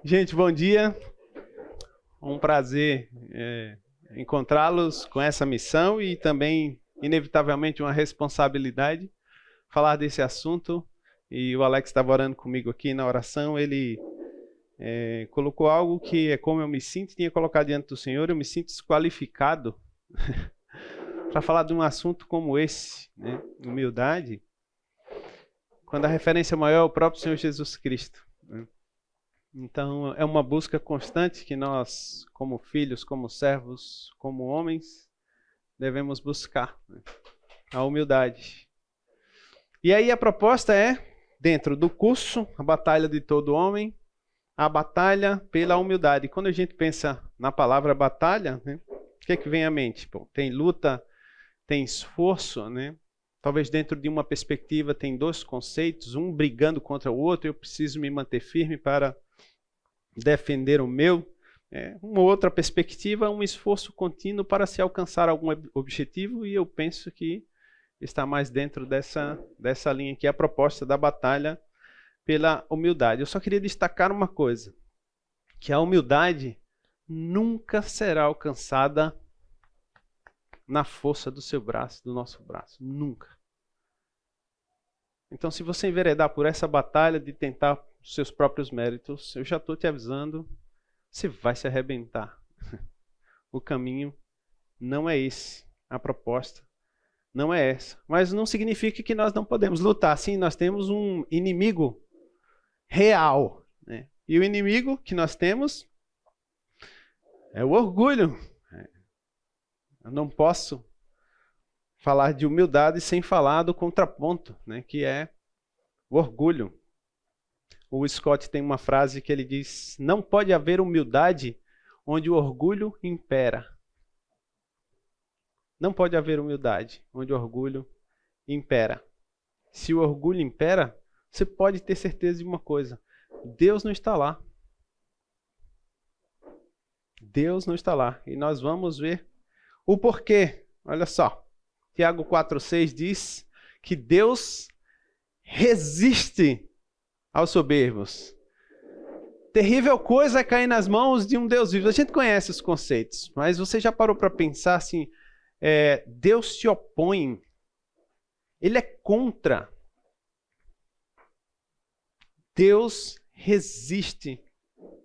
Gente, bom dia. Um prazer encontrá-los com essa missão e também, inevitavelmente, uma responsabilidade falar desse assunto. E o Alex estava orando comigo aqui na oração. Ele colocou algo que é como eu me sinto, tinha colocado diante do Senhor. Eu me sinto desqualificado para falar de um assunto como esse, né? Humildade, quando a referência maior é o próprio Senhor Jesus Cristo, né? Então, é uma busca constante que nós, como filhos, como servos, como homens, devemos buscar, né? A humildade. E aí a proposta é, dentro do curso, a batalha de todo homem, a batalha pela humildade. Quando a gente pensa na palavra batalha, né, o que é que vem à mente? Bom, tem luta, tem esforço, né? Talvez dentro de uma perspectiva tem dois conceitos, um brigando contra o outro, eu preciso me manter firme para defender o meu. Uma outra perspectiva, um esforço contínuo para se alcançar algum objetivo, e eu penso que está mais dentro dessa linha aqui, a proposta da batalha pela humildade. Eu só queria destacar uma coisa, que a humildade nunca será alcançada na força do seu braço, do nosso braço, nunca. Então, se você enveredar por essa batalha de tentar os seus próprios méritos, eu já estou te avisando, você vai se arrebentar. O caminho não é esse, a proposta não é essa. Mas não significa que nós não podemos lutar. Sim, nós temos um inimigo real, né? E o inimigo que nós temos é o orgulho. Eu não posso falar de humildade sem falar do contraponto, né, que é o orgulho. O Scott tem uma frase que ele diz: não pode haver humildade onde o orgulho impera. Não pode haver humildade onde o orgulho impera. Se o orgulho impera, você pode ter certeza de uma coisa: Deus não está lá. Deus não está lá. E nós vamos ver o porquê. Olha só. Tiago 4,6 diz que Deus resiste aos soberbos. Terrível coisa é cair nas mãos de um Deus vivo. A gente conhece os conceitos, mas você já parou para pensar assim, Deus se opõe, Ele é contra. Deus resiste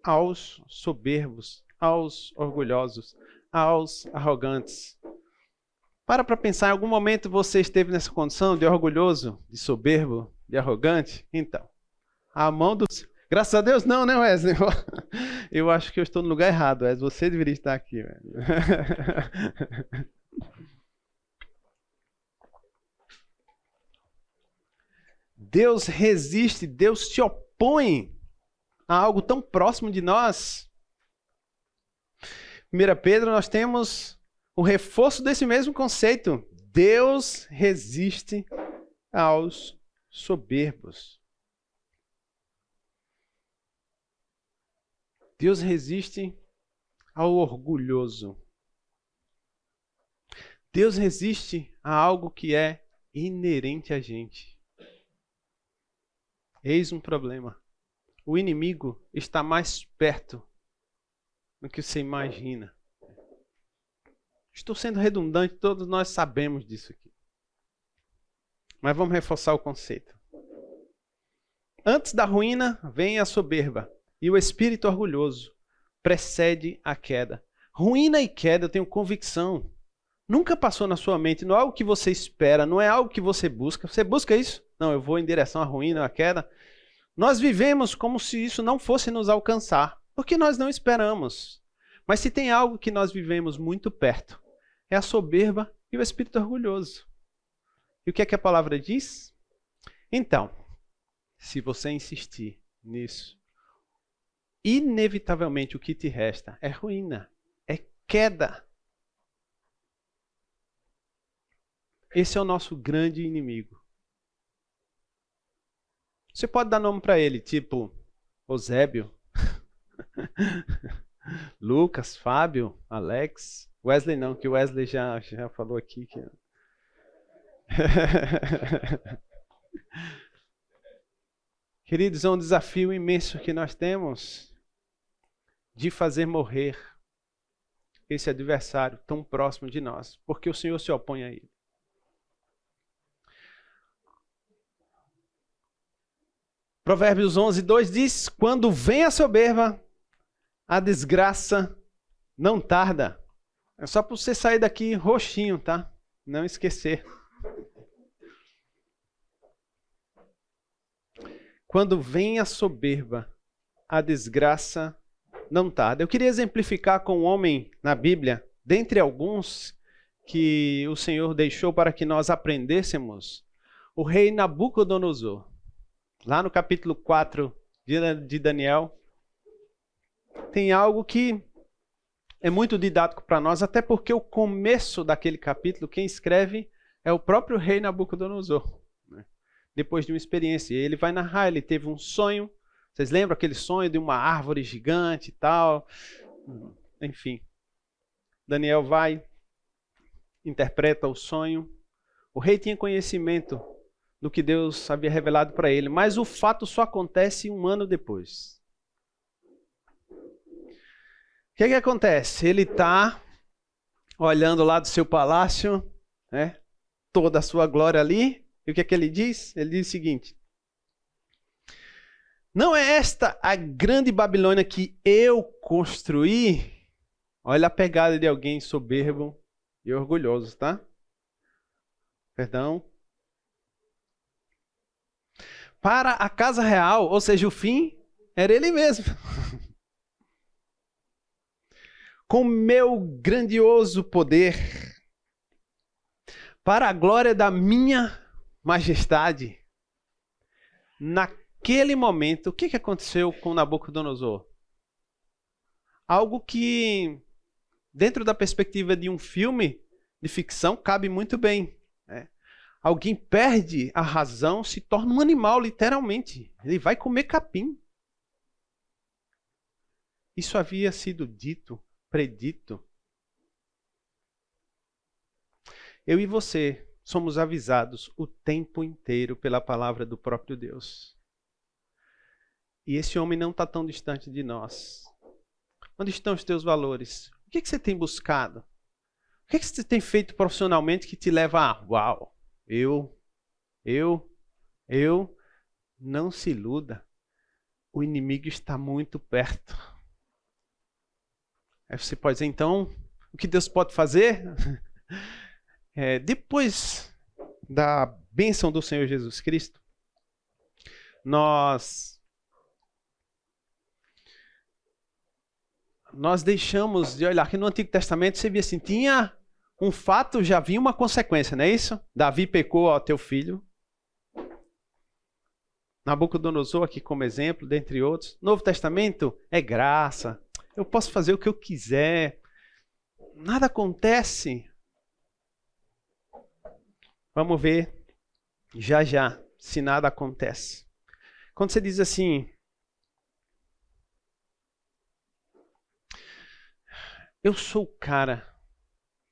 aos soberbos, aos orgulhosos, aos arrogantes. Para pensar, em algum momento você esteve nessa condição de orgulhoso, de soberbo, de arrogante? Então, a mão do... Graças a Deus não, né, Wesley? Eu acho que eu estou no lugar errado, Wesley. Você deveria estar aqui, Wesley. Deus resiste, Deus se opõe a algo tão próximo de nós. 1 Pedro, nós temos o reforço desse mesmo conceito. Deus resiste aos soberbos. Deus resiste ao orgulhoso. Deus resiste a algo que é inerente a gente. Eis um problema. O inimigo está mais perto do que você imagina. Estou sendo redundante, todos nós sabemos disso aqui. Mas vamos reforçar o conceito. Antes da ruína vem a soberba, e o espírito orgulhoso precede a queda. Ruína e queda, eu tenho convicção, nunca passou na sua mente, não é algo que você espera, não é algo que você busca. Você busca isso? Não, eu vou em direção à ruína, à queda. Nós vivemos como se isso não fosse nos alcançar, porque nós não esperamos. Mas se tem algo que nós vivemos muito perto, é a soberba e o espírito orgulhoso. E o que é que a palavra diz? Então, se você insistir nisso, inevitavelmente o que te resta é ruína, é queda. Esse é o nosso grande inimigo. Você pode dar nome para ele, tipo Eusébio, Lucas, Fábio, Alex. Wesley não, que o Wesley já falou aqui que... Queridos, é um desafio imenso que nós temos de fazer morrer esse adversário tão próximo de nós, porque o Senhor se opõe a ele. Provérbios 11:2 diz: quando vem a soberba, a desgraça não tarda. É só para você sair daqui roxinho, tá? Não esquecer. Quando vem a soberba, a desgraça não tarda. Eu queria exemplificar com um homem na Bíblia, dentre alguns que o Senhor deixou para que nós aprendêssemos, o rei Nabucodonosor. Lá no capítulo 4 de Daniel, tem algo que é muito didático para nós, até porque o começo daquele capítulo, quem escreve é o próprio rei Nabucodonosor, né? Depois de uma experiência. Ele vai narrar, ele teve um sonho. Vocês lembram aquele sonho de uma árvore gigante e tal? Enfim. Daniel vai, interpreta o sonho. O rei tinha conhecimento do que Deus havia revelado para ele, mas o fato só acontece 1 ano depois. O que acontece? Ele está olhando lá do seu palácio, né, toda a sua glória ali, e o que ele diz? Ele diz o seguinte: não é esta a grande Babilônia que eu construí? Olha a pegada de alguém soberbo e orgulhoso, tá? Perdão. Para a casa real, ou seja, o fim era ele mesmo. Com meu grandioso poder, para a glória da minha majestade. Naquele momento, o que aconteceu com Nabucodonosor? Algo que, dentro da perspectiva de um filme de ficção, cabe muito bem, né? Alguém perde a razão, se torna um animal, literalmente. Ele vai comer capim. Isso havia sido dito, predito. Eu e você somos avisados o tempo inteiro pela palavra do próprio Deus. E esse homem não está tão distante de nós. Onde estão os teus valores? O que você tem buscado? O que você tem feito profissionalmente que te leva a uau? Não se iluda. O inimigo está muito perto. Aí você pode dizer, então, o que Deus pode fazer? Depois da bênção do Senhor Jesus Cristo, nós deixamos de olhar que no Antigo Testamento você via assim, tinha um fato, já vinha uma consequência, não é isso? Davi pecou, ó, teu filho. Nabucodonosor aqui como exemplo, dentre outros. Novo Testamento é graça. Eu posso fazer o que eu quiser. Nada acontece. Vamos ver já já se nada acontece. Quando você diz assim, eu sou o cara,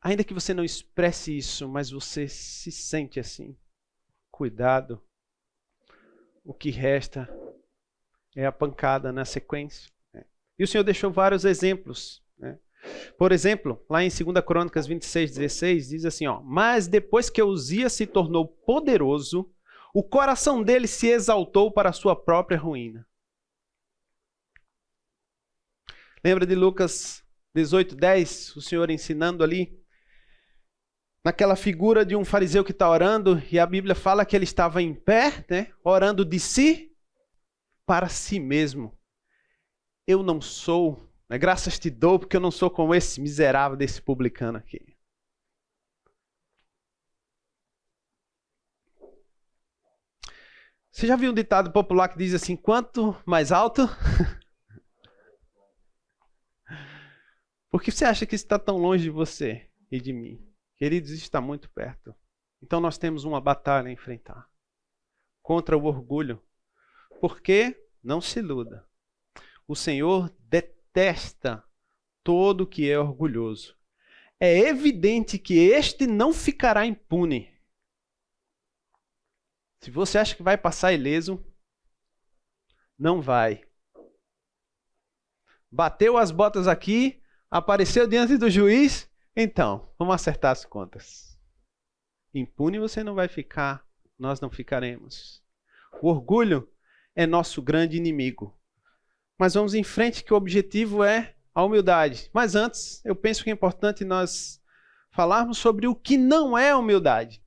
ainda que você não expresse isso, mas você se sente assim, cuidado. O que resta é a pancada na sequência. E o Senhor deixou vários exemplos, né? Por exemplo, lá em 2 Crônicas 26:16, diz assim, ó, mas depois que Uzias se tornou poderoso, o coração dele se exaltou para a sua própria ruína. Lembra de Lucas 18:10, o Senhor ensinando ali, naquela figura de um fariseu que está orando, e a Bíblia fala que ele estava em pé, né, orando de si para si mesmo. Eu não sou, né, graças te dou, porque eu não sou como esse miserável desse publicano aqui. Você já viu um ditado popular que diz assim, quanto mais alto? Por que você acha que isso está tão longe de você e de mim? Queridos, isso está muito perto. Então nós temos uma batalha a enfrentar contra o orgulho. Porque, não se iluda, o Senhor detesta todo o que é orgulhoso. É evidente que este não ficará impune. Se você acha que vai passar ileso, não vai. Bateu as botas aqui, apareceu diante do juiz, então, vamos acertar as contas. Impune você não vai ficar, nós não ficaremos. O orgulho é nosso grande inimigo. Mas vamos em frente, que o objetivo é a humildade. Mas antes, eu penso que é importante nós falarmos sobre o que não é humildade.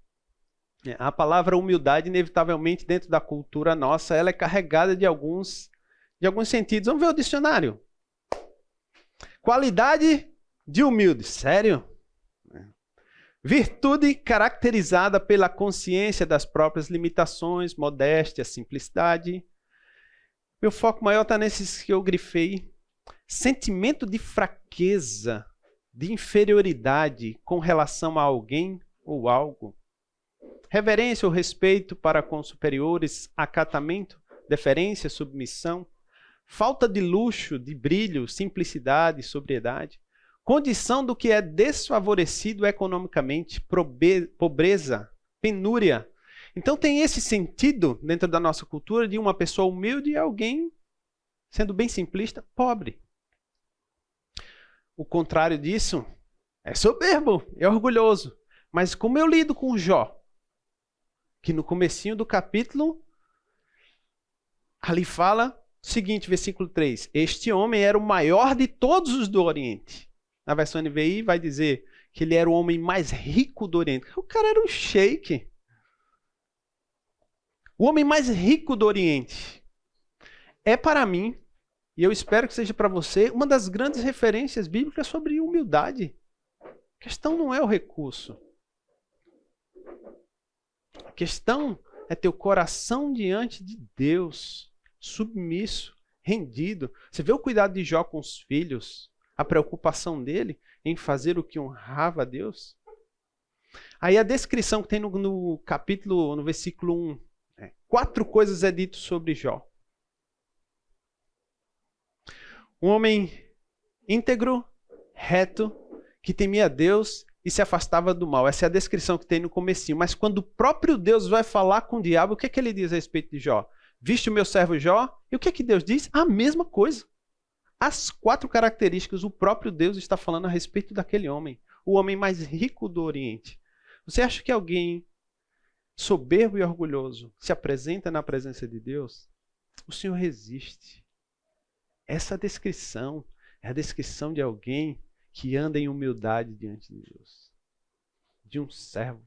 A palavra humildade, inevitavelmente, dentro da cultura nossa, ela é carregada de alguns sentidos. Vamos ver o dicionário. Qualidade de humilde. Sério? Virtude caracterizada pela consciência das próprias limitações, modéstia, simplicidade. Meu foco maior está nesses que eu grifei. Sentimento de fraqueza, de inferioridade com relação a alguém ou algo. Reverência ou respeito para com superiores, acatamento, deferência, submissão. Falta de luxo, de brilho, simplicidade, sobriedade. Condição do que é desfavorecido economicamente, pobreza, penúria. Então tem esse sentido dentro da nossa cultura de uma pessoa humilde e alguém, sendo bem simplista, pobre. O contrário disso é soberbo, é orgulhoso. Mas como eu lido com Jó, que no comecinho do capítulo, ali fala o seguinte, versículo 3. Este homem era o maior de todos os do Oriente. Na versão NVI vai dizer que ele era o homem mais rico do Oriente. O cara era um sheik. O homem mais rico do Oriente. É para mim, e eu espero que seja para você, uma das grandes referências bíblicas sobre humildade. A questão não é o recurso. A questão é ter o coração diante de Deus, submisso, rendido. Você vê o cuidado de Jó com os filhos, a preocupação dele em fazer o que honrava a Deus? Aí a descrição que tem no capítulo, no versículo 1, 4 coisas é dito sobre Jó. Um homem íntegro, reto, que temia Deus e se afastava do mal. Essa é a descrição que tem no comecinho. Mas quando o próprio Deus vai falar com o diabo, o que é que ele diz a respeito de Jó? Viste o meu servo Jó? E o que é que Deus diz? A mesma coisa. As 4 características, o próprio Deus está falando a respeito daquele homem. O homem mais rico do Oriente. Você acha que alguém soberbo e orgulhoso se apresenta na presença de Deus? O Senhor resiste. Essa descrição é a descrição de alguém que anda em humildade diante de Deus. De um servo.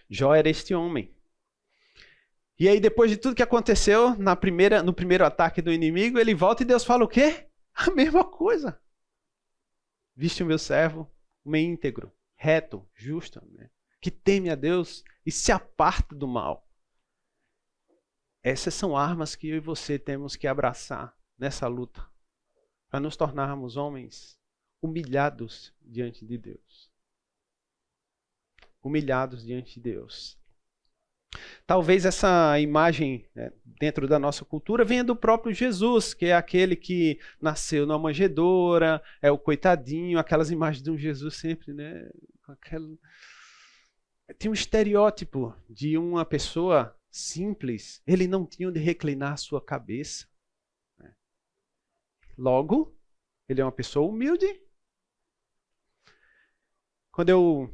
Jó era este homem. E aí, depois de tudo que aconteceu no primeiro ataque do inimigo, ele volta e Deus fala o quê? A mesma coisa. Viste o meu servo, homem íntegro, reto, justo, né? Que teme a Deus e se aparta do mal. Essas são armas que eu e você temos que abraçar nessa luta, para nos tornarmos homens humilhados diante de Deus. Humilhados diante de Deus. Talvez essa imagem, dentro da nossa cultura, venha do próprio Jesus, que é aquele que nasceu numa manjedoura, é o coitadinho, aquelas imagens de um Jesus sempre, né? Tem um estereótipo de uma pessoa simples, ele não tinha onde reclinar a sua cabeça. Logo, ele é uma pessoa humilde. Quando eu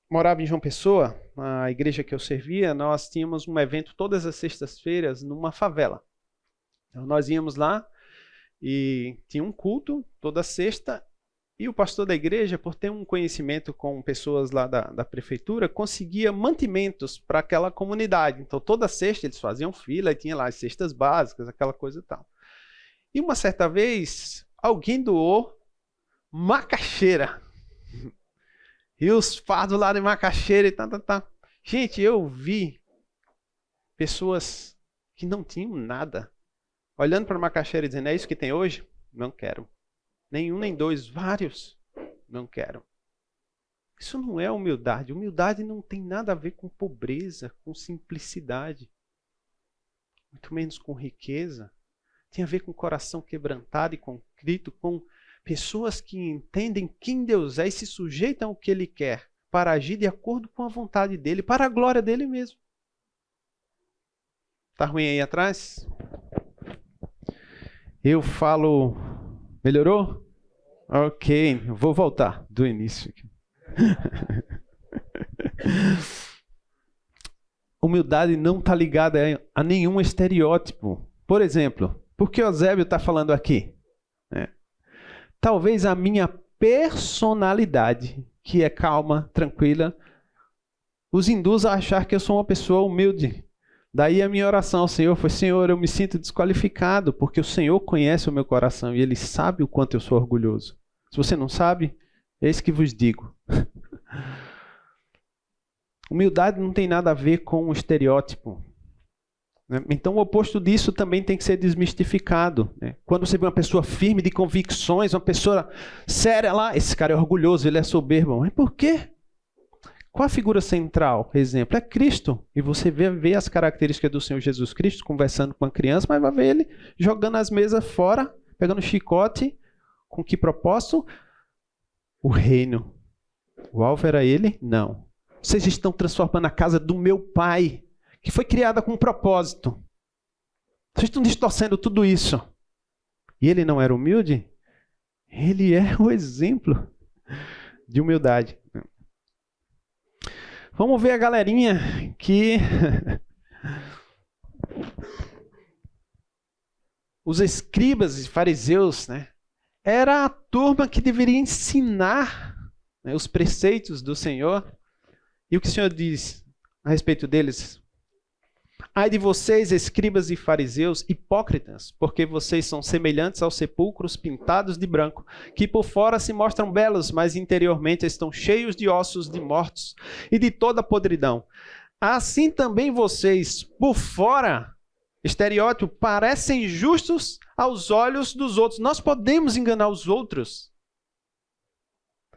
morava em João Pessoa, na igreja que eu servia, nós tínhamos um evento todas as sextas-feiras numa favela. Então, nós íamos lá e tinha um culto toda sexta e o pastor da igreja, por ter um conhecimento com pessoas lá da prefeitura, conseguia mantimentos para aquela comunidade. Então toda sexta eles faziam fila e tinha lá as cestas básicas, aquela coisa e tal. E uma certa vez, alguém doou macaxeira. E os fardos lá de macaxeira e tá. Gente, eu vi pessoas que não tinham nada, olhando para a macaxeira e dizendo, é isso que tem hoje? Não quero. Nenhum, nem dois, vários. Não quero. Isso não é humildade. Humildade não tem nada a ver com pobreza, com simplicidade. Muito menos com riqueza. Tem a ver com coração quebrantado e contrito, com pessoas que entendem quem Deus é e se sujeitam ao que Ele quer para agir de acordo com a vontade dEle, para a glória dEle mesmo. Tá ruim aí atrás? Eu falo... Melhorou? Ok, vou voltar do início. Humildade não está ligada a nenhum estereótipo. Por exemplo, por que Eusébio está falando aqui? Talvez a minha personalidade, que é calma, tranquila, os induza a achar que eu sou uma pessoa humilde. Daí a minha oração ao Senhor foi: Senhor, eu me sinto desqualificado, porque o Senhor conhece o meu coração e Ele sabe o quanto eu sou orgulhoso. Se você não sabe, eis que vos digo. Humildade não tem nada a ver com o estereótipo. Então o oposto disso também tem que ser desmistificado. Quando você vê uma pessoa firme de convicções, uma pessoa séria lá, esse cara é orgulhoso, ele é soberbo. Mas por quê? Qual a figura central? Exemplo, é Cristo. E você vê as características do Senhor Jesus Cristo conversando com uma criança, mas vai ver ele jogando as mesas fora, pegando chicote. Com que propósito? O reino. O alvo era ele? Não. Vocês estão transformando a casa do meu pai, que foi criada com um propósito. Vocês estão distorcendo tudo isso. E ele não era humilde? Ele é o exemplo de humildade. Vamos ver a galerinha que... Os escribas e fariseus, era a turma que deveria ensinar os preceitos do Senhor. E o que o Senhor diz a respeito deles? Ai de vocês, escribas e fariseus, hipócritas, porque vocês são semelhantes aos sepulcros pintados de branco, que por fora se mostram belos, mas interiormente estão cheios de ossos de mortos e de toda podridão. Assim também vocês, por fora, estereótipo, parecem justos aos olhos dos outros. Nós podemos enganar os outros,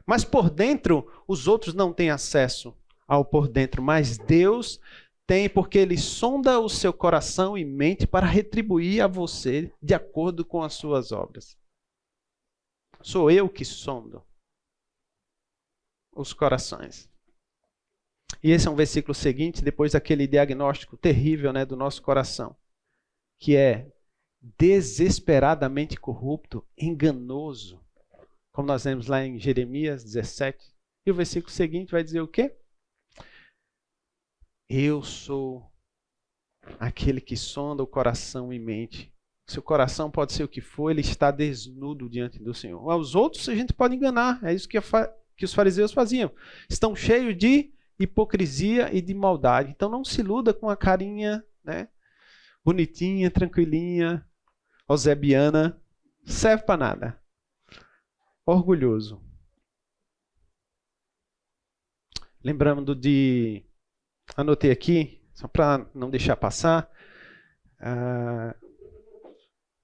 mas por dentro, os outros não têm acesso ao por dentro, mas Deus tem, porque Ele sonda o seu coração e mente para retribuir a você de acordo com as suas obras. Sou eu que sondo os corações. E esse é um versículo seguinte, depois daquele diagnóstico terrível, do nosso coração, que é desesperadamente corrupto, enganoso, como nós vemos lá em Jeremias 17. E o versículo seguinte vai dizer o quê? Eu sou aquele que sonda o coração e mente. Seu coração pode ser o que for, ele está desnudo diante do Senhor. Aos outros a gente pode enganar, é isso que os fariseus faziam. Estão cheios de hipocrisia e de maldade. Então não se iluda com a carinha, bonitinha, tranquilinha, eusebiana, serve para nada. Orgulhoso. Lembrando anotei aqui, só para não deixar passar.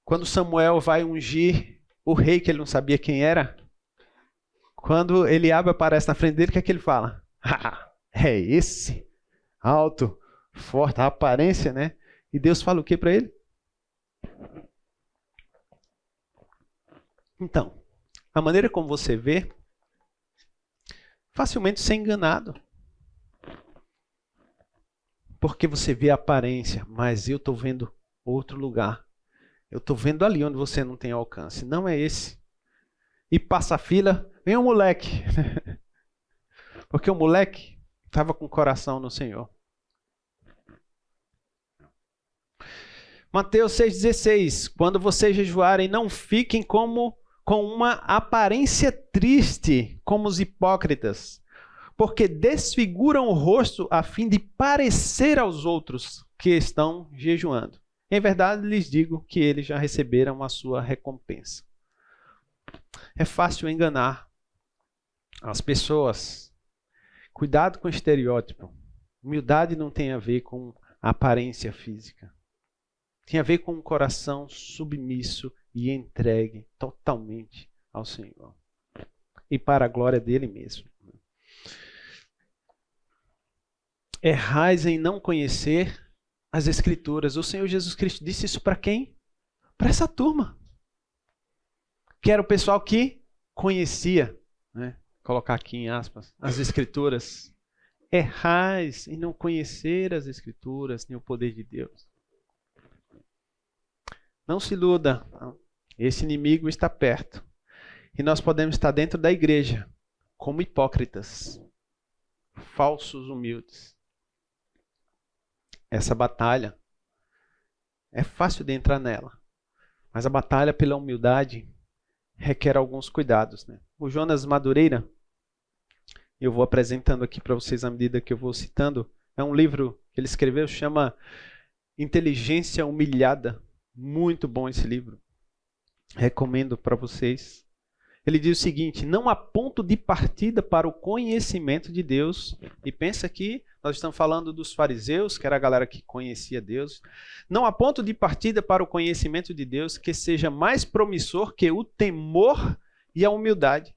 Quando Samuel vai ungir o rei, que ele não sabia quem era, quando Eliabe aparece na frente dele, o que é que ele fala? É esse, alto, forte, a aparência, E Deus fala o que para ele? Então, a maneira como você vê, facilmente ser enganado. Porque você vê a aparência, mas eu estou vendo outro lugar. Eu estou vendo ali onde você não tem alcance. Não é esse. E passa a fila, vem um moleque. Porque o moleque estava com o coração no Senhor. Mateus 6,16. Quando vocês jejuarem, não fiquem com uma aparência triste, como os hipócritas, porque desfiguram o rosto a fim de parecer aos outros que estão jejuando. Em verdade, lhes digo que eles já receberam a sua recompensa. É fácil enganar as pessoas. Cuidado com o estereótipo. Humildade não tem a ver com a aparência física. Tem a ver com um coração submisso e entregue totalmente ao Senhor. E para a glória dele mesmo. Errais em não conhecer as Escrituras. O Senhor Jesus Cristo disse isso para quem? Para essa turma. Que era o pessoal que conhecia, colocar aqui em aspas, as Escrituras. Errais em não conhecer as Escrituras, nem o poder de Deus. Não se iluda. Esse inimigo está perto. E nós podemos estar dentro da igreja como hipócritas, falsos humildes. Essa batalha é fácil de entrar nela, mas a batalha pela humildade requer alguns cuidados, né? O Jonas Madureira, eu vou apresentando aqui para vocês à medida que eu vou citando, é um livro que ele escreveu, chama Inteligência Humilhada. Muito bom esse livro. Recomendo para vocês. Ele diz o seguinte: não há ponto de partida para o conhecimento de Deus. E pensa que nós estamos falando dos fariseus, que era a galera que conhecia Deus. Não há ponto de partida para o conhecimento de Deus que seja mais promissor que o temor e a humildade.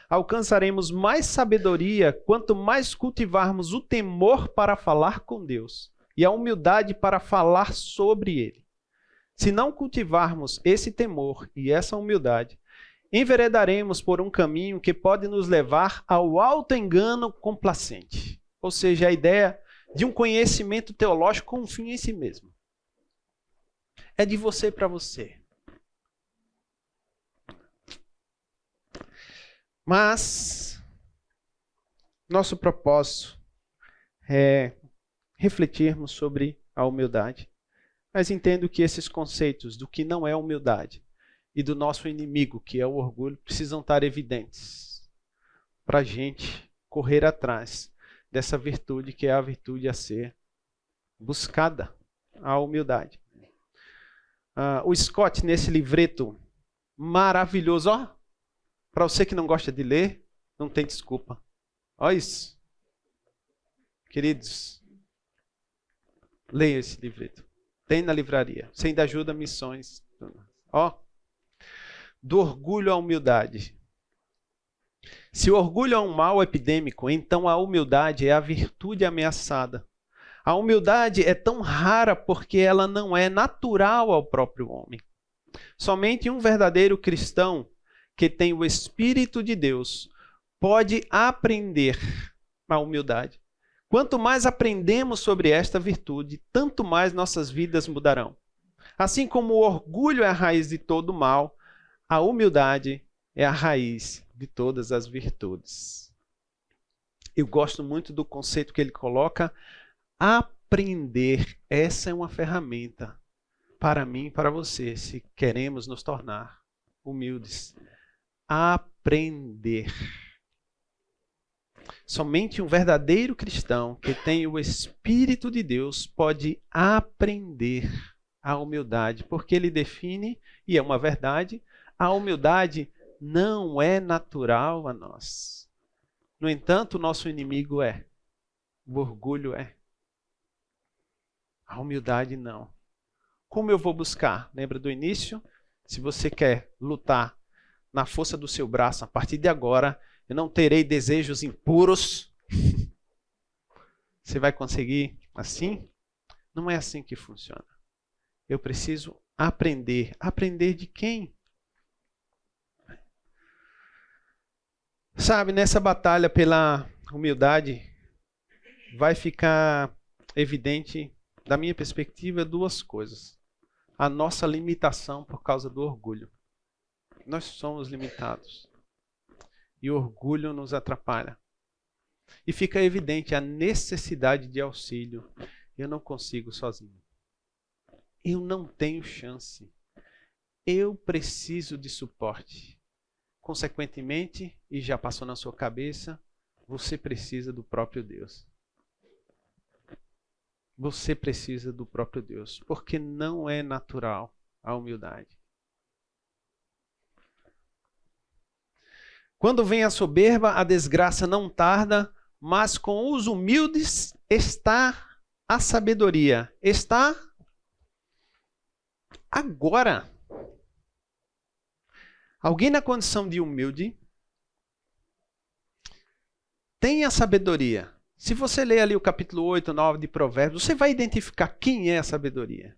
Alcançaremos mais sabedoria quanto mais cultivarmos o temor para falar com Deus e a humildade para falar sobre Ele. Se não cultivarmos esse temor e essa humildade, enveredaremos por um caminho que pode nos levar ao auto-engano complacente. Ou seja, a ideia de um conhecimento teológico com um fim em si mesmo. É de você para você. Mas nosso propósito é refletirmos sobre a humildade. Mas entendo que esses conceitos do que não é humildade e do nosso inimigo, que é o orgulho, precisam estar evidentes para a gente correr atrás dessa virtude que é a virtude a ser buscada, a humildade. O Scott, nesse livreto maravilhoso, para você que não gosta de ler, não tem desculpa. Olha isso. Queridos, leia esse livreto. Tem na livraria. Você ainda ajuda missões. Do orgulho à humildade. Se o orgulho é um mal epidêmico, então a humildade é a virtude ameaçada. A humildade é tão rara porque ela não é natural ao próprio homem. Somente um verdadeiro cristão que tem o Espírito de Deus pode aprender a humildade. Quanto mais aprendemos sobre esta virtude, tanto mais nossas vidas mudarão. Assim como o orgulho é a raiz de todo mal, a humildade é a raiz de todas as virtudes. Eu gosto muito do conceito que ele coloca, aprender. Essa é uma ferramenta para mim e para você, se queremos nos tornar humildes. Aprender. Somente um verdadeiro cristão que tem o Espírito de Deus pode aprender a humildade, porque ele define, e é uma verdade, a humildade não é natural a nós. No entanto, o nosso inimigo é. O orgulho é. A humildade não. Como eu vou buscar? Lembra do início? Se você quer lutar na força do seu braço, a partir de agora, eu não terei desejos impuros. Você vai conseguir assim? Não é assim que funciona. Eu preciso aprender. Aprender de quem? Sabe, nessa batalha pela humildade, vai ficar evidente, da minha perspectiva, duas coisas. A nossa limitação por causa do orgulho. Nós somos limitados. E o orgulho nos atrapalha. E fica evidente a necessidade de auxílio. Eu não consigo sozinho. Eu não tenho chance. Eu preciso de suporte. Consequentemente, e já passou na sua cabeça, você precisa do próprio Deus. Você precisa do próprio Deus, porque não é natural a humildade. Quando vem a soberba, a desgraça não tarda, mas com os humildes está a sabedoria. Está agora. Alguém na condição de humilde tem a sabedoria. Se você ler ali o capítulo 8, 9 de Provérbios, você vai identificar quem é a sabedoria.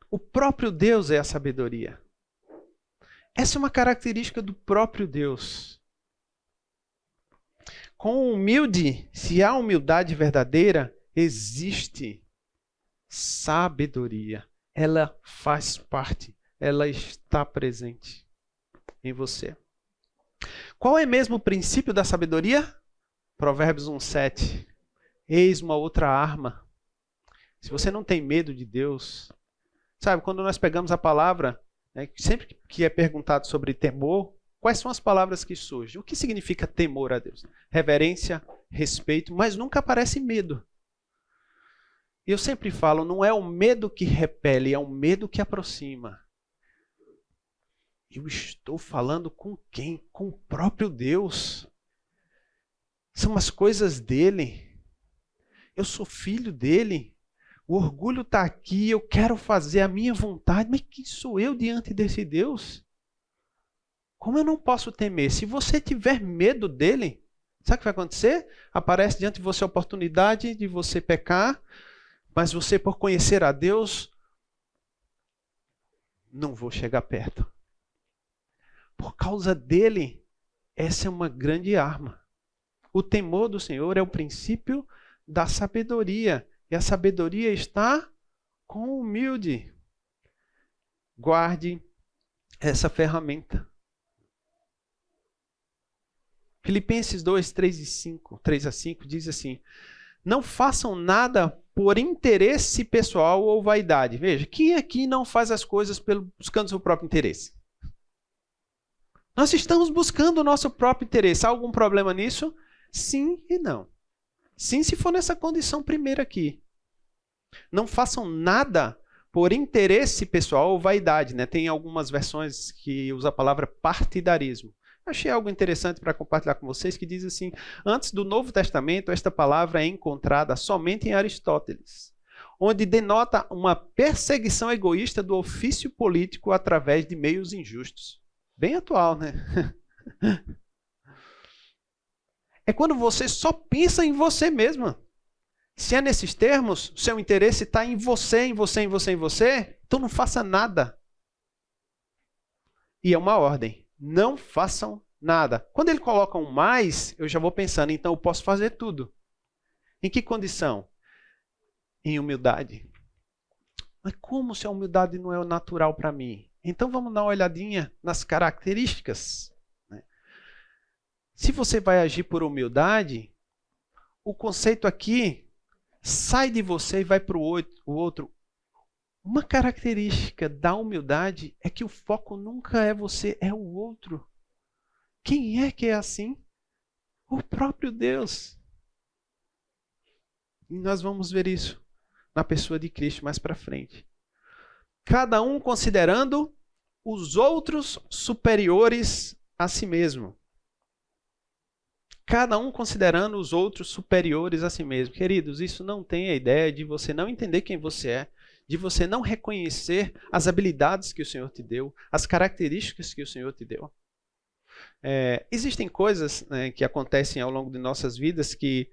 O próprio Deus é a sabedoria. Essa é uma característica do próprio Deus. Com o humilde, se há humildade verdadeira, existe sabedoria. ela faz parte, ela está presente em você. Qual é mesmo o princípio da sabedoria? Provérbios 1:7. Eis uma outra arma. Se você não tem medo de Deus, sabe, quando nós pegamos a palavra, né, sempre que é perguntado sobre temor, quais são as palavras que surgem? O que significa temor a Deus? Reverência, respeito, mas nunca aparece medo. E eu sempre falo, não é o medo que repele, é o medo que aproxima. Eu estou falando com quem? Com o próprio Deus. São as coisas dele. Eu sou filho dele. O orgulho está aqui, eu quero fazer a minha vontade. Mas quem sou eu diante desse Deus? Como eu não posso temer? Se você tiver medo dele, sabe o que vai acontecer? Aparece diante de você a oportunidade de você pecar, mas você, por conhecer a Deus, não vou chegar perto. Por causa dele, essa é uma grande arma. O temor do Senhor é o princípio da sabedoria. E a sabedoria está com o humilde. Guarde essa ferramenta. Filipenses 2, 3 a 5 diz assim: não façam nada por interesse pessoal ou vaidade. Veja, quem aqui não faz as coisas buscando seu próprio interesse? Nós estamos buscando o nosso próprio interesse. Há algum problema nisso? Sim e não. Sim, se for nessa condição primeira aqui. Não façam nada por interesse pessoal ou vaidade, né? Tem algumas versões que usam a palavra partidarismo. Achei algo interessante para compartilhar com vocês, que diz assim: antes do Novo Testamento, esta palavra é encontrada somente em Aristóteles, onde denota uma perseguição egoísta do ofício político através de meios injustos. Bem atual, né? É quando você só pensa em você mesmo. Se é nesses termos, seu interesse está em você, em você, em você, em você, então não faça nada. E é uma ordem. Não façam nada. Quando ele coloca um mais, eu já vou pensando, então eu posso fazer tudo. Em que condição? Em humildade. Mas como se a humildade não é natural para mim? Então vamos dar uma olhadinha nas características. Se você vai agir por humildade, o conceito aqui sai de você e vai para o outro. Uma característica da humildade é que o foco nunca é você, é o outro. Quem é que é assim? O próprio Deus. E nós vamos ver isso na pessoa de Cristo mais para frente. Cada um considerando os outros superiores a si mesmo. Cada um considerando os outros superiores a si mesmo. Queridos, isso não tem a ideia de você não entender quem você é, de você não reconhecer as habilidades que o Senhor te deu, as características que o Senhor te deu. Existem coisas, né, que acontecem ao longo de nossas vidas que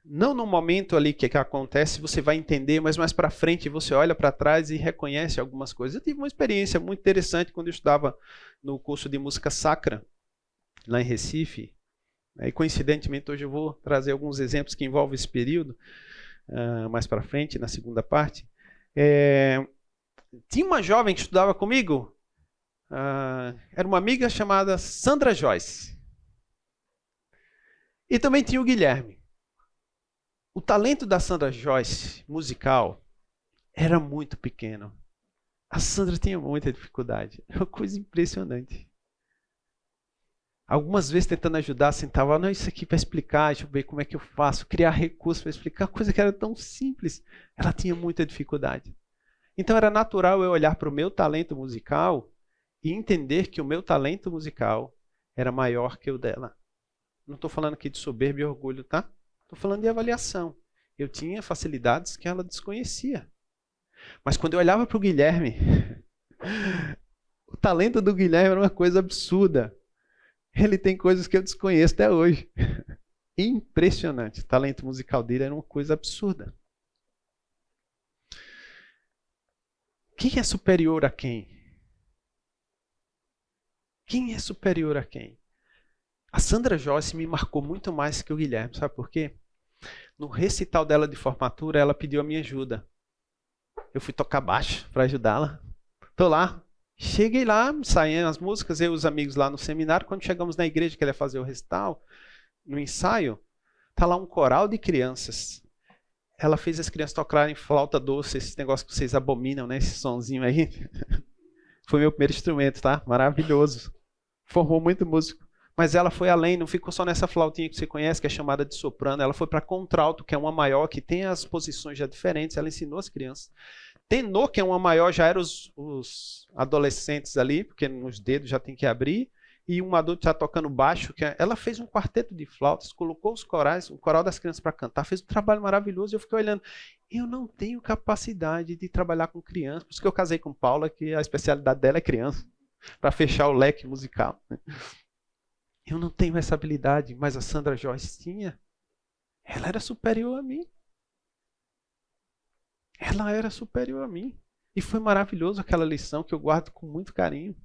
não no momento ali que acontece você vai entender, mas mais para frente você olha para trás e reconhece algumas coisas. Eu tive uma experiência muito interessante quando eu estudava no curso de música sacra, lá em Recife. E coincidentemente hoje eu vou trazer alguns exemplos que envolvem esse período, mais para frente, na segunda parte. Tinha uma jovem que estudava comigo, era uma amiga chamada Sandra Joyce. E também tinha o Guilherme. O talento da Sandra Joyce, musical, era muito pequeno. A Sandra tinha muita dificuldade. É uma coisa impressionante. Algumas vezes tentando ajudar, sentava, não, isso aqui para explicar, deixa eu ver como é que eu faço, criar recursos para explicar, coisa que era tão simples. Ela tinha muita dificuldade. Então era natural eu olhar para o meu talento musical e entender que o meu talento musical era maior que o dela. Não estou falando aqui de soberba e orgulho, tá? Estou falando de avaliação. Eu tinha facilidades que ela desconhecia. Mas quando eu olhava para o Guilherme, o talento do Guilherme era uma coisa absurda. Ele tem coisas que eu desconheço até hoje. Impressionante. O talento musical dele era uma coisa absurda. Quem é superior a quem? Quem é superior a quem? A Sandra Joyce me marcou muito mais que o Guilherme. Sabe por quê? No recital dela de formatura, ela pediu a minha ajuda. Eu fui tocar baixo para ajudá-la. Tô lá. Cheguei lá, saem as músicas, eu e os amigos lá no seminário. Quando chegamos na igreja que ela ia fazer o recital, no ensaio, tá lá um coral de crianças. Ela fez as crianças tocarem flauta doce, esse negócio que vocês abominam, né? Esse sonzinho aí. Foi meu primeiro instrumento, tá? Maravilhoso. Formou muito músico. Mas ela foi além, não ficou só nessa flautinha que você conhece, que é chamada de soprano. Ela foi para contralto, que é uma maior, que tem as posições já diferentes. Ela ensinou as crianças. Tenor, que é uma maior, já eram os adolescentes ali, porque nos dedos já tem que abrir. E um adulto já tocando baixo. Ela fez um quarteto de flautas, colocou os corais, o coral das crianças para cantar, fez um trabalho maravilhoso. E eu fiquei olhando. Eu não tenho capacidade de trabalhar com crianças. Por isso que eu casei com Paula, que a especialidade dela é criança, para fechar o leque musical. Eu não tenho essa habilidade, mas a Sandra Joyce tinha. Ela era superior a mim. Ela era superior a mim. E foi maravilhoso aquela lição que eu guardo com muito carinho.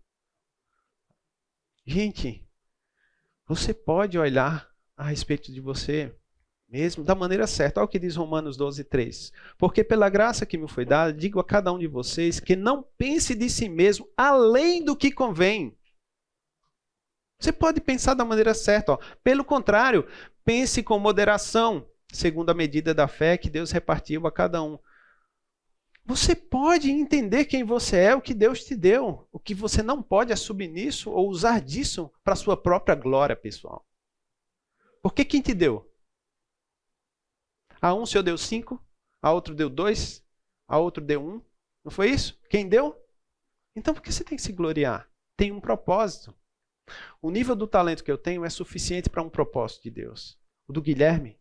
Gente, você pode olhar a respeito de você mesmo da maneira certa. Olha o que diz Romanos 12:3. Porque pela graça que me foi dada, digo a cada um de vocês que não pense de si mesmo além do que convém. Você pode pensar da maneira certa. Ó. Pelo contrário, pense com moderação, segundo a medida da fé que Deus repartiu a cada um. Você pode entender quem você é, o que Deus te deu. O que você não pode assumir nisso ou usar disso para a sua própria glória pessoal. Porque quem te deu? A um o Senhor deu 5, a outro deu 2, a outro deu 1. Não foi isso? Quem deu? Então por que você tem que se gloriar? Tem um propósito. O nível do talento que eu tenho é suficiente para um propósito de Deus. O do Guilherme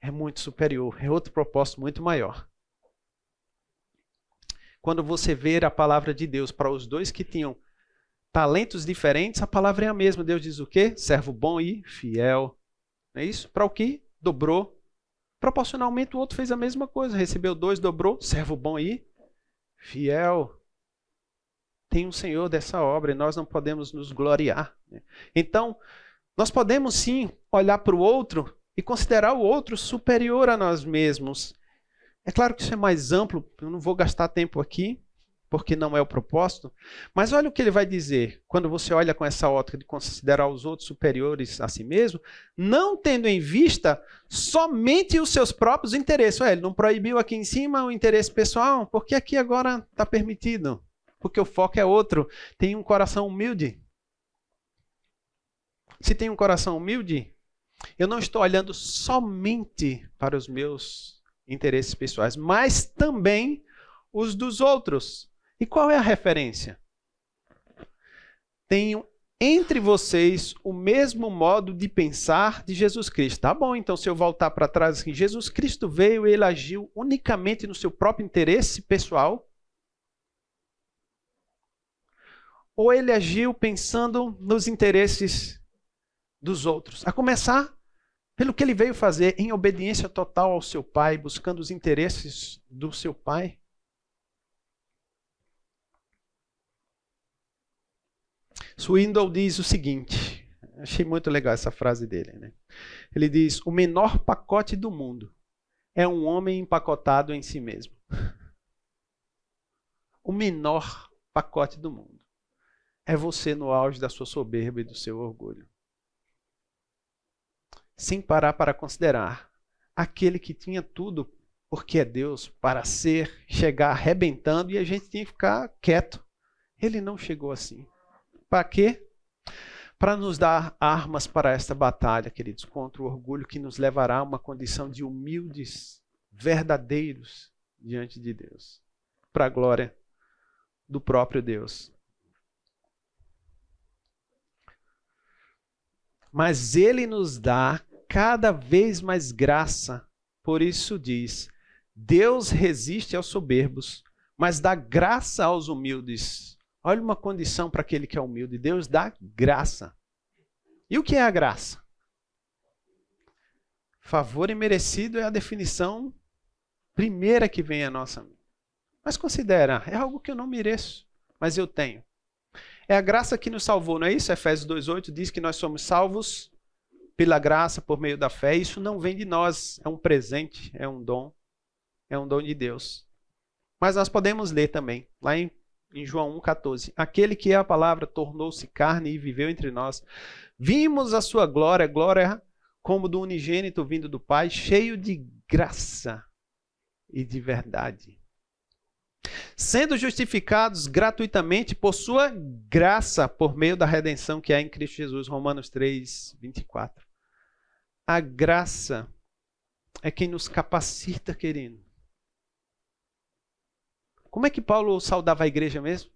é muito superior, é outro propósito muito maior. Quando você ver a palavra de Deus para os dois que tinham talentos diferentes, a palavra é a mesma. Deus diz o quê? Servo bom e fiel. Não é isso? Para o que? Dobrou. Proporcionalmente o outro fez a mesma coisa. Recebeu 2, dobrou. Servo bom e fiel. Tem um Senhor dessa obra e nós não podemos nos gloriar. Então, nós podemos sim olhar para o outro e considerar o outro superior a nós mesmos. É claro que isso é mais amplo, eu não vou gastar tempo aqui, porque não é o propósito, mas olha o que ele vai dizer, quando você olha com essa ótica de considerar os outros superiores a si mesmo, não tendo em vista somente os seus próprios interesses. Ele não proibiu aqui em cima o interesse pessoal, porque aqui agora está permitido. Porque o foco é outro. Tem um coração humilde. Se tem um coração humilde, eu não estou olhando somente para os meus interesses pessoais, mas também os dos outros. E qual é a referência? Tenho entre vocês o mesmo modo de pensar de Jesus Cristo. Tá bom, então se eu voltar para trás, assim, Jesus Cristo veio e ele agiu unicamente no seu próprio interesse pessoal? Ou ele agiu pensando nos interesses dos outros? A começar pelo que ele veio fazer em obediência total ao seu pai, buscando os interesses do seu pai. Swindoll diz o seguinte, achei muito legal essa frase dele, né? Ele diz, o menor pacote do mundo é um homem empacotado em si mesmo. O menor pacote do mundo é você no auge da sua soberba e do seu orgulho. Sem parar para considerar aquele que tinha tudo, porque é Deus, para chegar arrebentando e a gente tinha que ficar quieto. Ele não chegou assim. Para quê? Para nos dar armas para esta batalha, queridos, contra o orgulho que nos levará a uma condição de humildes, verdadeiros diante de Deus, para a glória do próprio Deus. Mas ele nos dá cada vez mais graça. Por isso diz, Deus resiste aos soberbos, mas dá graça aos humildes. Olha uma condição para aquele que é humilde. Deus dá graça. E o que é a graça? Favor imerecido é a definição primeira que vem à nossa mente. Mas considera, é algo que eu não mereço, mas eu tenho. É a graça que nos salvou, não é isso? Efésios 2:8 diz que nós somos salvos pela graça, por meio da fé. Isso não vem de nós, é um presente, é um dom de Deus. Mas nós podemos ler também, lá em João 1,14. Aquele que é a palavra tornou-se carne e viveu entre nós. Vimos a sua glória, glória como do unigênito vindo do Pai, cheio de graça e de verdade. Sendo justificados gratuitamente por sua graça, por meio da redenção que há em Cristo Jesus. Romanos 3, 24. A graça é quem nos capacita, querido. Como é que Paulo saudava a igreja mesmo?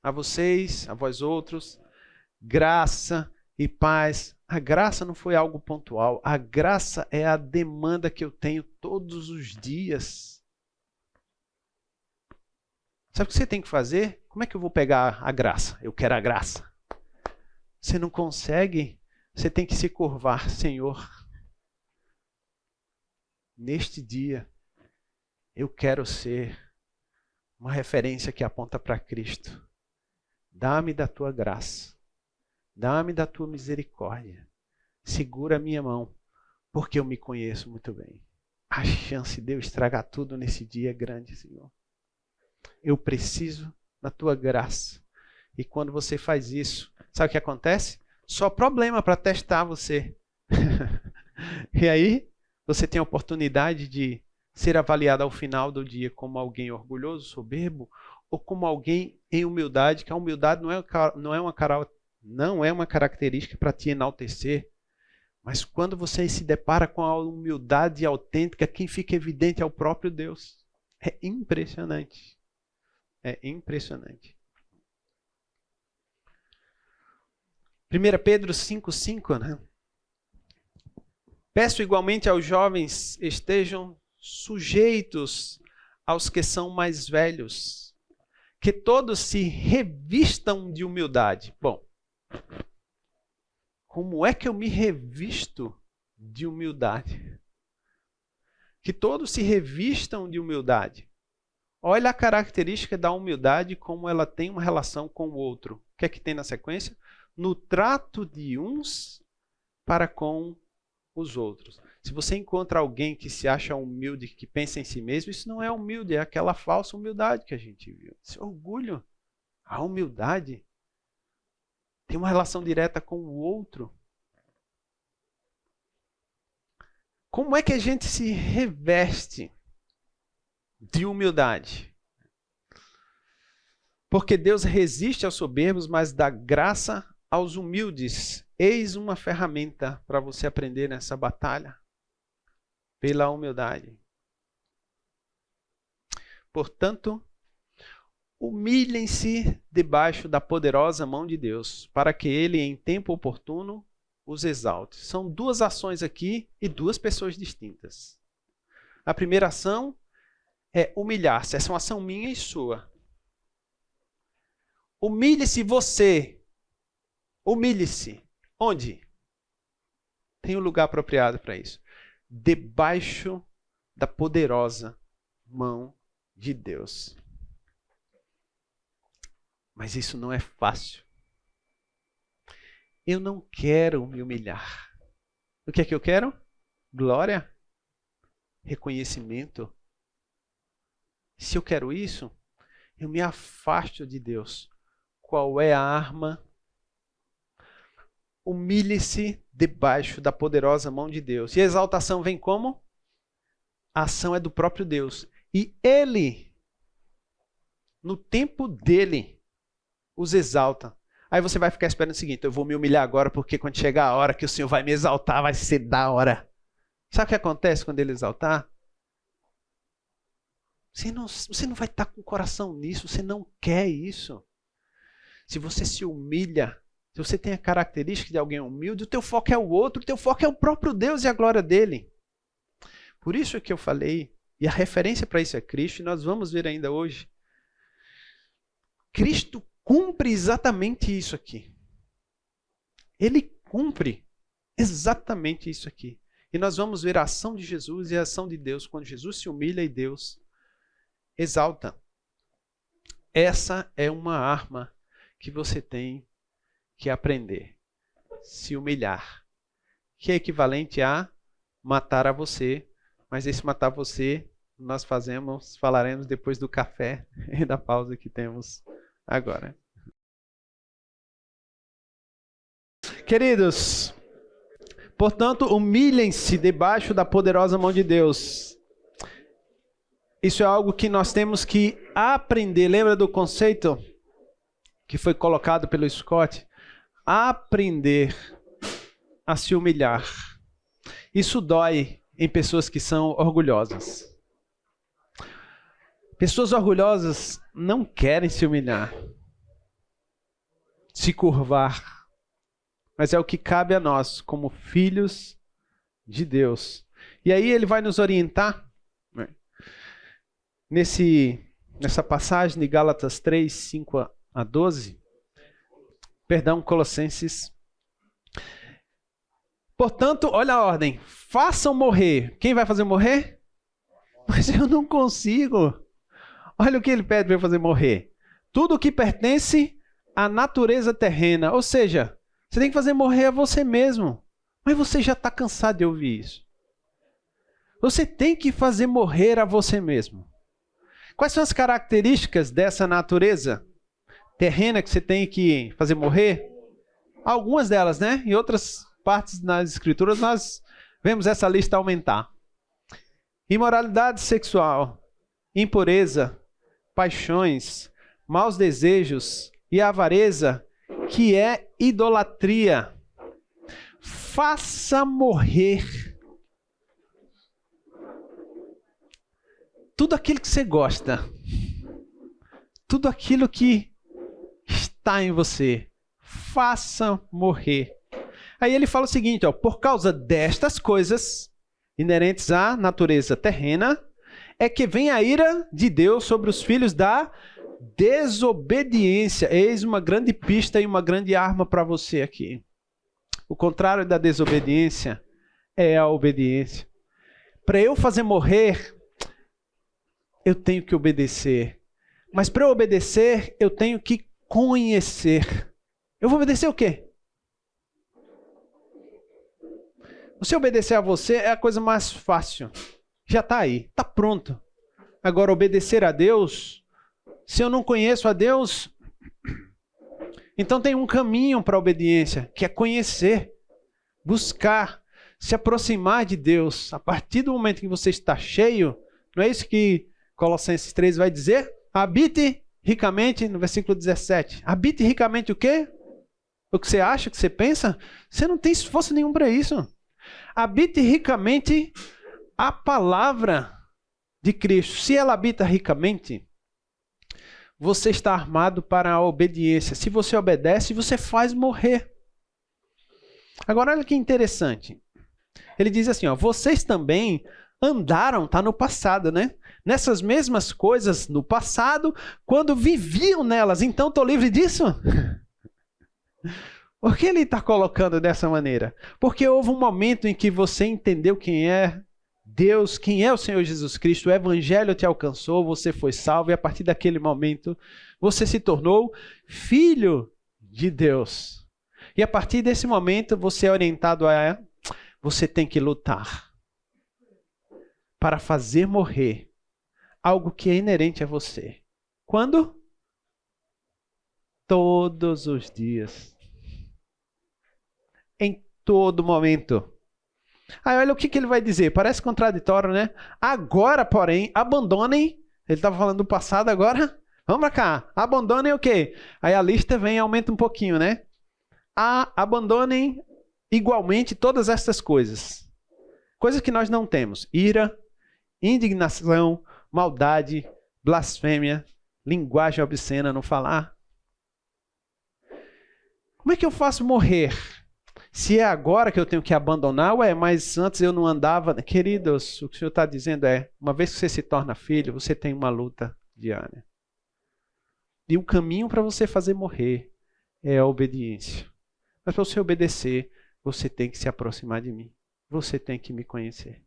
A vocês, a vós outros, graça e paz. A graça não foi algo pontual. A graça é a demanda que eu tenho todos os dias. Sabe o que você tem que fazer? Como é que eu vou pegar a graça? Eu quero a graça. Você não consegue, você tem que se curvar. Senhor, neste dia, eu quero ser uma referência que aponta para Cristo. Dá-me da tua graça. Dá-me da tua misericórdia. Segura a minha mão, porque eu me conheço muito bem. A chance de eu estragar tudo nesse dia é grande, Senhor. Eu preciso da tua graça. E quando você faz isso, sabe o que acontece? Só problema para testar você. E aí, você tem a oportunidade de ser avaliado ao final do dia como alguém orgulhoso, soberbo, ou como alguém em humildade, que a humildade não é uma característica para te enaltecer. Mas quando você se depara com a humildade autêntica, quem fica evidente é o próprio Deus. É impressionante. É impressionante. 1 Pedro 5,5, né? Peço igualmente aos jovens estejam sujeitos aos que são mais velhos, que todos se revistam de humildade. Bom, como é que eu me revisto de humildade? Que todos se revistam de humildade. Olha a característica da humildade, como ela tem uma relação com o outro. O que é que tem na sequência? No trato de uns para com os outros. Se você encontra alguém que se acha humilde, que pensa em si mesmo, isso não é humilde, é aquela falsa humildade que a gente viu. Esse orgulho, a humildade, tem uma relação direta com o outro. Como é que a gente se reveste de humildade? Porque Deus resiste aos soberbos, mas dá graça aos humildes. Eis uma ferramenta para você aprender nessa batalha. Pela humildade. Portanto, humilhem-se debaixo da poderosa mão de Deus, para que Ele, em tempo oportuno, os exalte. São duas ações aqui e duas pessoas distintas. A primeira ação é humilhar-se. Essa é uma ação minha e sua. Humilhe-se você. Humilhe-se. Onde? Tem um lugar apropriado para isso. Debaixo da poderosa mão de Deus. Mas isso não é fácil. Eu não quero me humilhar. O que é que eu quero? Glória? Reconhecimento? Se eu quero isso, eu me afasto de Deus. Qual é a arma? Humilhe-se debaixo da poderosa mão de Deus. E a exaltação vem como? A ação é do próprio Deus. E Ele, no tempo dele, os exalta. Aí você vai ficar esperando o seguinte: eu vou me humilhar agora, porque quando chegar a hora que o Senhor vai me exaltar, vai ser da hora. Sabe o que acontece quando Ele exaltar? Você não vai estar com o coração nisso, você não quer isso. Se você se humilha, se você tem a característica de alguém humilde, o teu foco é o outro, o teu foco é o próprio Deus e a glória dele. Por isso é que eu falei, e a referência para isso é Cristo, e nós vamos ver ainda hoje. Cristo cumpre exatamente isso aqui. Ele cumpre exatamente isso aqui. E nós vamos ver a ação de Jesus e a ação de Deus, quando Jesus se humilha e Deus exalta. Essa é uma arma que você tem que aprender. Se humilhar. Que é equivalente a matar a você, mas esse matar você nós falaremos depois do café e da pausa que temos agora. Queridos, portanto, humilhem-se debaixo da poderosa mão de Deus. Isso é algo que nós temos que aprender. Lembra do conceito que foi colocado pelo Scott? Aprender a se humilhar. Isso dói em pessoas que são orgulhosas. Pessoas orgulhosas não querem se humilhar, se curvar. Mas é o que cabe a nós, como filhos de Deus. E aí ele vai nos orientar, né, nessa passagem de Gálatas 3, 5 a 12. Perdão, Colossenses. Portanto, olha a ordem. Façam morrer. Quem vai fazer morrer? Mas eu não consigo. Olha o que ele pede para eu fazer morrer. Tudo o que pertence à natureza terrena. Ou seja, você tem que fazer morrer a você mesmo. Mas você já está cansado de ouvir isso. Você tem que fazer morrer a você mesmo. Quais são as características dessa natureza terrena que você tem que fazer morrer? Algumas delas, né? Em outras partes nas escrituras nós vemos essa lista aumentar. Imoralidade sexual, impureza, paixões, maus desejos e avareza, que é idolatria. Faça morrer tudo aquilo que você gosta, tudo aquilo que está em você. Faça morrer. Aí ele fala o seguinte, ó, por causa destas coisas inerentes à natureza terrena, é que vem a ira de Deus sobre os filhos da desobediência. Eis uma grande pista e uma grande arma para você aqui. O contrário da desobediência é a obediência. Para eu fazer morrer, eu tenho que obedecer. Mas para eu obedecer, eu tenho que conhecer. Eu vou obedecer o quê? Você obedecer a você é a coisa mais fácil. Já está aí, está pronto. Agora, obedecer a Deus, se eu não conheço a Deus, então tem um caminho para a obediência, que é conhecer, buscar, se aproximar de Deus. A partir do momento que você está cheio, não é isso que Colossenses 3 vai dizer? Habite ricamente, no versículo 17. Habite ricamente o quê? O que você acha, o que você pensa? Você não tem esforço nenhum para isso. Habite ricamente a palavra de Cristo. Se ela habita ricamente, você está armado para a obediência. Se você obedece, você faz morrer. Agora, olha que interessante. Ele diz assim, ó, vocês também andaram, está no passado, né? Nessas mesmas coisas no passado, quando viviam nelas. Então, estou livre disso? Por que ele está colocando dessa maneira? Porque houve um momento em que você entendeu quem é Deus, quem é o Senhor Jesus Cristo, o Evangelho te alcançou, você foi salvo e a partir daquele momento você se tornou filho de Deus. E a partir desse momento você é orientado a... Você tem que lutar para fazer morrer algo que é inerente a você. Quando? Todos os dias. Em todo momento. Aí olha o que ele vai dizer. Parece contraditório, né? Agora, porém, abandonem. Ele estava falando do passado, agora. Vamos para cá. Abandonem o quê? Aí a lista vem e aumenta um pouquinho, né? Abandonem igualmente todas estas coisas. Coisas que nós não temos. Ira, indignação, maldade, blasfêmia, linguagem obscena, não falar. Como é que eu faço morrer? Se é agora que eu tenho que abandonar, mas antes eu não andava. Queridos, o que o Senhor está dizendo é, uma vez que você se torna filho, você tem uma luta diária. E o caminho para você fazer morrer é a obediência. Mas para você obedecer, você tem que se aproximar de mim. Você tem que me conhecer.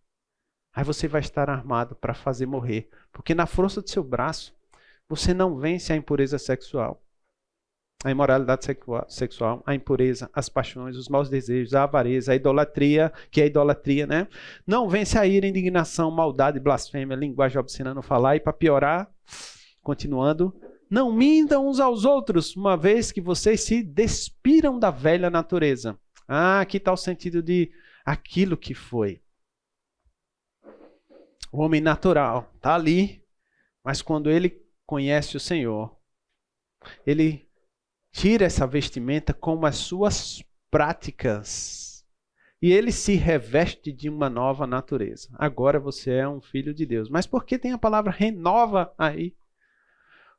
Aí você vai estar armado para fazer morrer. Porque na força do seu braço, você não vence a impureza sexual. a imoralidade sexual, a impureza, as paixões, os maus desejos, a avareza, a idolatria, que é a idolatria, né? Não vence a ira, indignação, maldade, blasfêmia, linguagem obscena, não falar. E para piorar, continuando, não mintam uns aos outros, uma vez que vocês se despiram da velha natureza. Ah, aqui está o sentido de aquilo que foi. O homem natural está ali, mas quando ele conhece o Senhor, ele tira essa vestimenta como as suas práticas e ele se reveste de uma nova natureza. Agora você é um filho de Deus. Mas por que tem a palavra renova aí?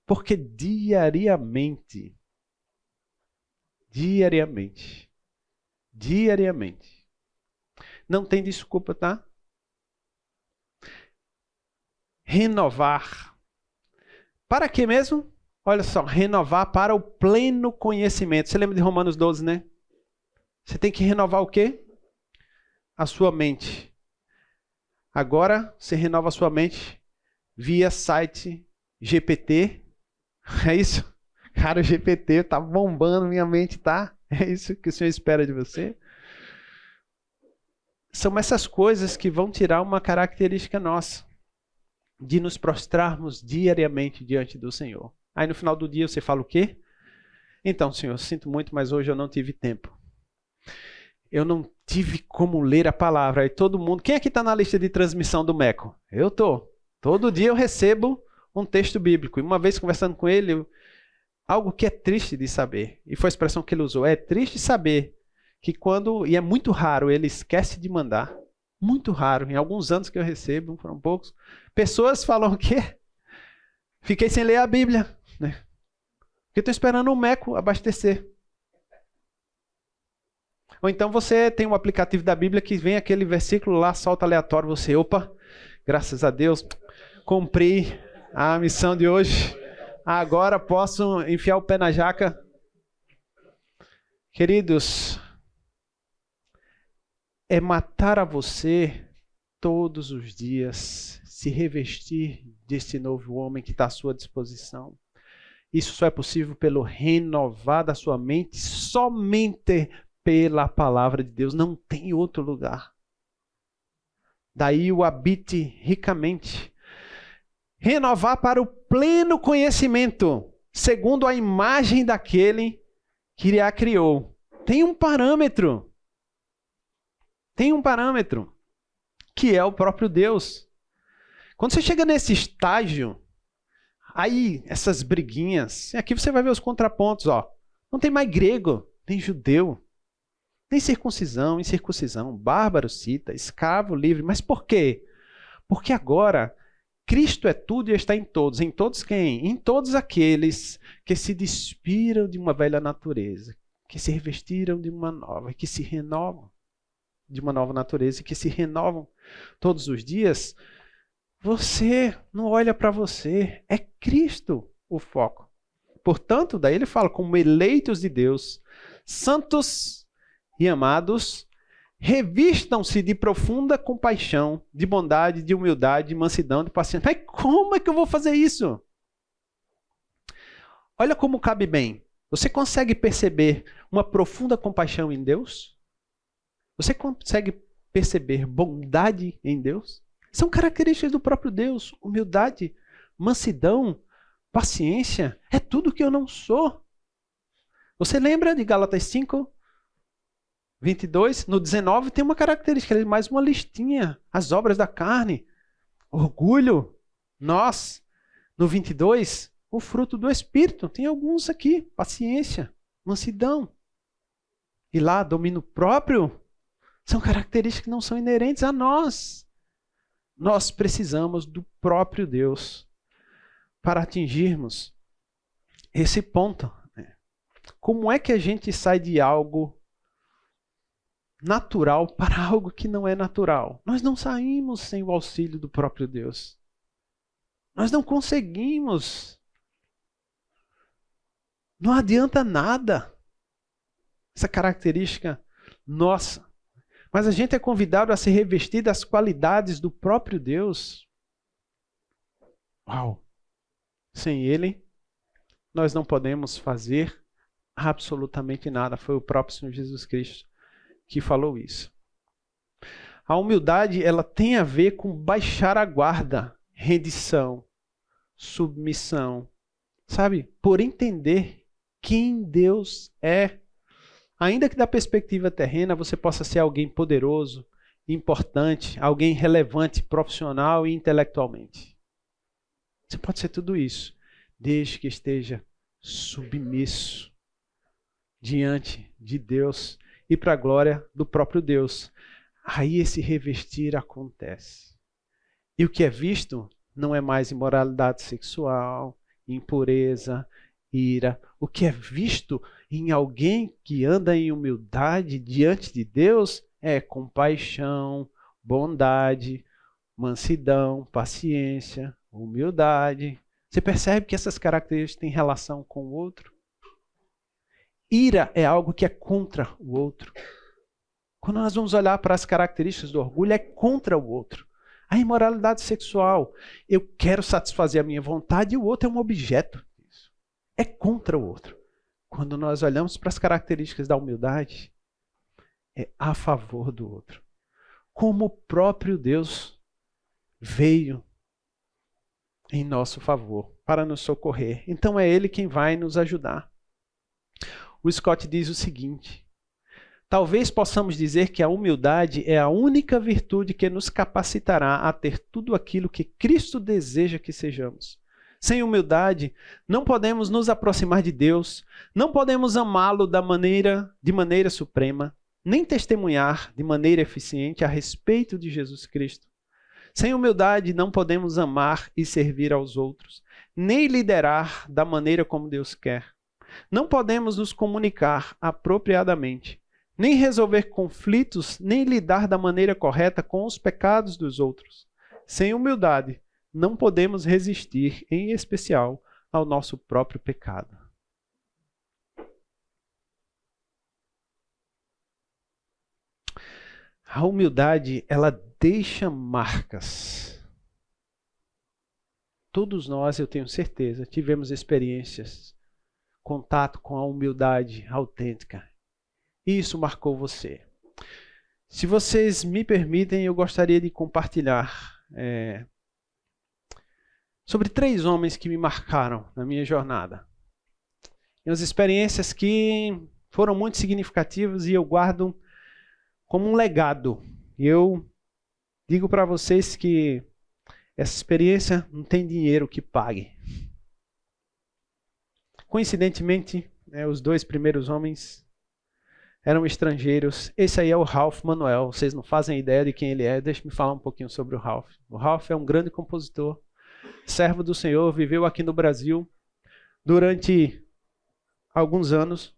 Porque diariamente, não tem desculpa, tá? Renovar. Para quê mesmo? Olha só, renovar para o pleno conhecimento. Você lembra de Romanos 12, né? Você tem que renovar o quê? A sua mente. Agora, você renova a sua mente via site GPT. É isso? Cara, o GPT tá bombando, minha mente tá. É isso que o Senhor espera de você? São essas coisas que vão tirar uma característica nossa, de nos prostrarmos diariamente diante do Senhor. Aí no final do dia você fala o quê? Então, Senhor, sinto muito, mas hoje eu não tive tempo. Eu não tive como ler a palavra. Aí todo mundo... Quem aqui está na lista de transmissão do MECO? Eu estou. Todo dia eu recebo um texto bíblico. E uma vez conversando com ele, algo que é triste de saber. E foi a expressão que ele usou. É triste saber que quando... E é muito raro, ele esquece de mandar. Muito raro. Em alguns anos que eu recebo, foram poucos. Pessoas falam o quê? Fiquei sem ler a Bíblia. Né? Porque estou esperando o MECO abastecer. Ou então você tem um aplicativo da Bíblia que vem aquele versículo lá, solta aleatório, você, opa, graças a Deus, cumpri a missão de hoje, agora posso enfiar o pé na jaca. Queridos, é matar a você todos os dias, se revestir desse novo homem que está à sua disposição. Isso só é possível pelo renovar da sua mente, somente pela palavra de Deus. Não tem outro lugar. Daí o habite ricamente. Renovar para o pleno conhecimento, segundo a imagem daquele que a criou. Tem um parâmetro. Tem um parâmetro, que é o próprio Deus. Quando você chega nesse estágio, aí essas briguinhas, aqui você vai ver os contrapontos, ó. Não tem mais grego, nem judeu, nem circuncisão, incircuncisão, bárbaro, cita, escravo, livre. Mas por quê? Porque agora Cristo é tudo e está em todos quem? Em todos aqueles que se despiram de uma velha natureza, que se revestiram de uma nova, que se renovam de uma nova natureza e que se renovam todos os dias. Você não olha para você, é Cristo o foco. Portanto, daí ele fala, como eleitos de Deus, santos e amados, revistam-se de profunda compaixão, de bondade, de humildade, de mansidão, de paciência. Mas como é que eu vou fazer isso? Olha como cabe bem. Você consegue perceber uma profunda compaixão em Deus? Você consegue perceber bondade em Deus? São características do próprio Deus. Humildade, mansidão, paciência. É tudo que eu não sou. Você lembra de Gálatas 5, 22? No 19 tem uma característica, mais uma listinha. As obras da carne. Orgulho. Nós. No 22, o fruto do Espírito. Tem alguns aqui. Paciência, mansidão. E lá, domínio próprio. São características que não são inerentes a nós. Nós precisamos do próprio Deus para atingirmos esse ponto. Como é que a gente sai de algo natural para algo que não é natural? Nós não saímos sem o auxílio do próprio Deus. Nós não conseguimos. Não adianta nada. Essa característica nossa. Mas a gente é convidado a se revestir das qualidades do próprio Deus. Uau! Sem Ele, nós não podemos fazer Absolutamente nada. Foi o próprio Senhor Jesus Cristo que falou isso. A humildade, ela tem a ver com baixar a guarda, rendição, submissão, sabe? Por entender quem Deus é. Ainda que da perspectiva terrena você possa ser alguém poderoso, importante, alguém relevante, profissional e intelectualmente. Você pode ser tudo isso, desde que esteja submisso diante de Deus e para a glória do próprio Deus. Aí esse revestir acontece. E o que é visto não é mais imoralidade sexual, impureza, ira. O que é visto em alguém que anda em humildade diante de Deus é compaixão, bondade, mansidão, paciência, humildade. Você percebe que essas características têm relação com o outro? Ira é algo que é contra o outro. Quando nós vamos olhar para as características do orgulho, é contra o outro. A imoralidade sexual, eu quero satisfazer a minha vontade e o outro é um objeto disso. É contra o outro. Quando nós olhamos para as características da humildade, é a favor do outro. Como o próprio Deus veio em nosso favor, para nos socorrer. Então é Ele quem vai nos ajudar. O Scott diz o seguinte: talvez possamos dizer que a humildade é a única virtude que nos capacitará a ter tudo aquilo que Cristo deseja que sejamos. Sem humildade, não podemos nos aproximar de Deus, não podemos amá-lo de maneira suprema, nem testemunhar de maneira eficiente a respeito de Jesus Cristo. Sem humildade, não podemos amar e servir aos outros, nem liderar da maneira como Deus quer. Não podemos nos comunicar apropriadamente, nem resolver conflitos, nem lidar da maneira correta com os pecados dos outros. Sem humildade, não podemos resistir, em especial, ao nosso próprio pecado. A humildade, ela deixa marcas. Todos nós, eu tenho certeza, tivemos experiências, contato com a humildade autêntica. E isso marcou você. Se vocês me permitem, eu gostaria de compartilhar sobre 3 homens que me marcaram na minha jornada. E as experiências que foram muito significativas e eu guardo como um legado. E eu digo para vocês que essa experiência não tem dinheiro que pague. Coincidentemente, os 2 primeiros homens eram estrangeiros. Esse aí é o Ralph Manuel. Vocês não fazem ideia de quem ele é. Deixa-me falar um pouquinho sobre o Ralph. O Ralph é um grande compositor, servo do Senhor, viveu aqui no Brasil durante alguns anos.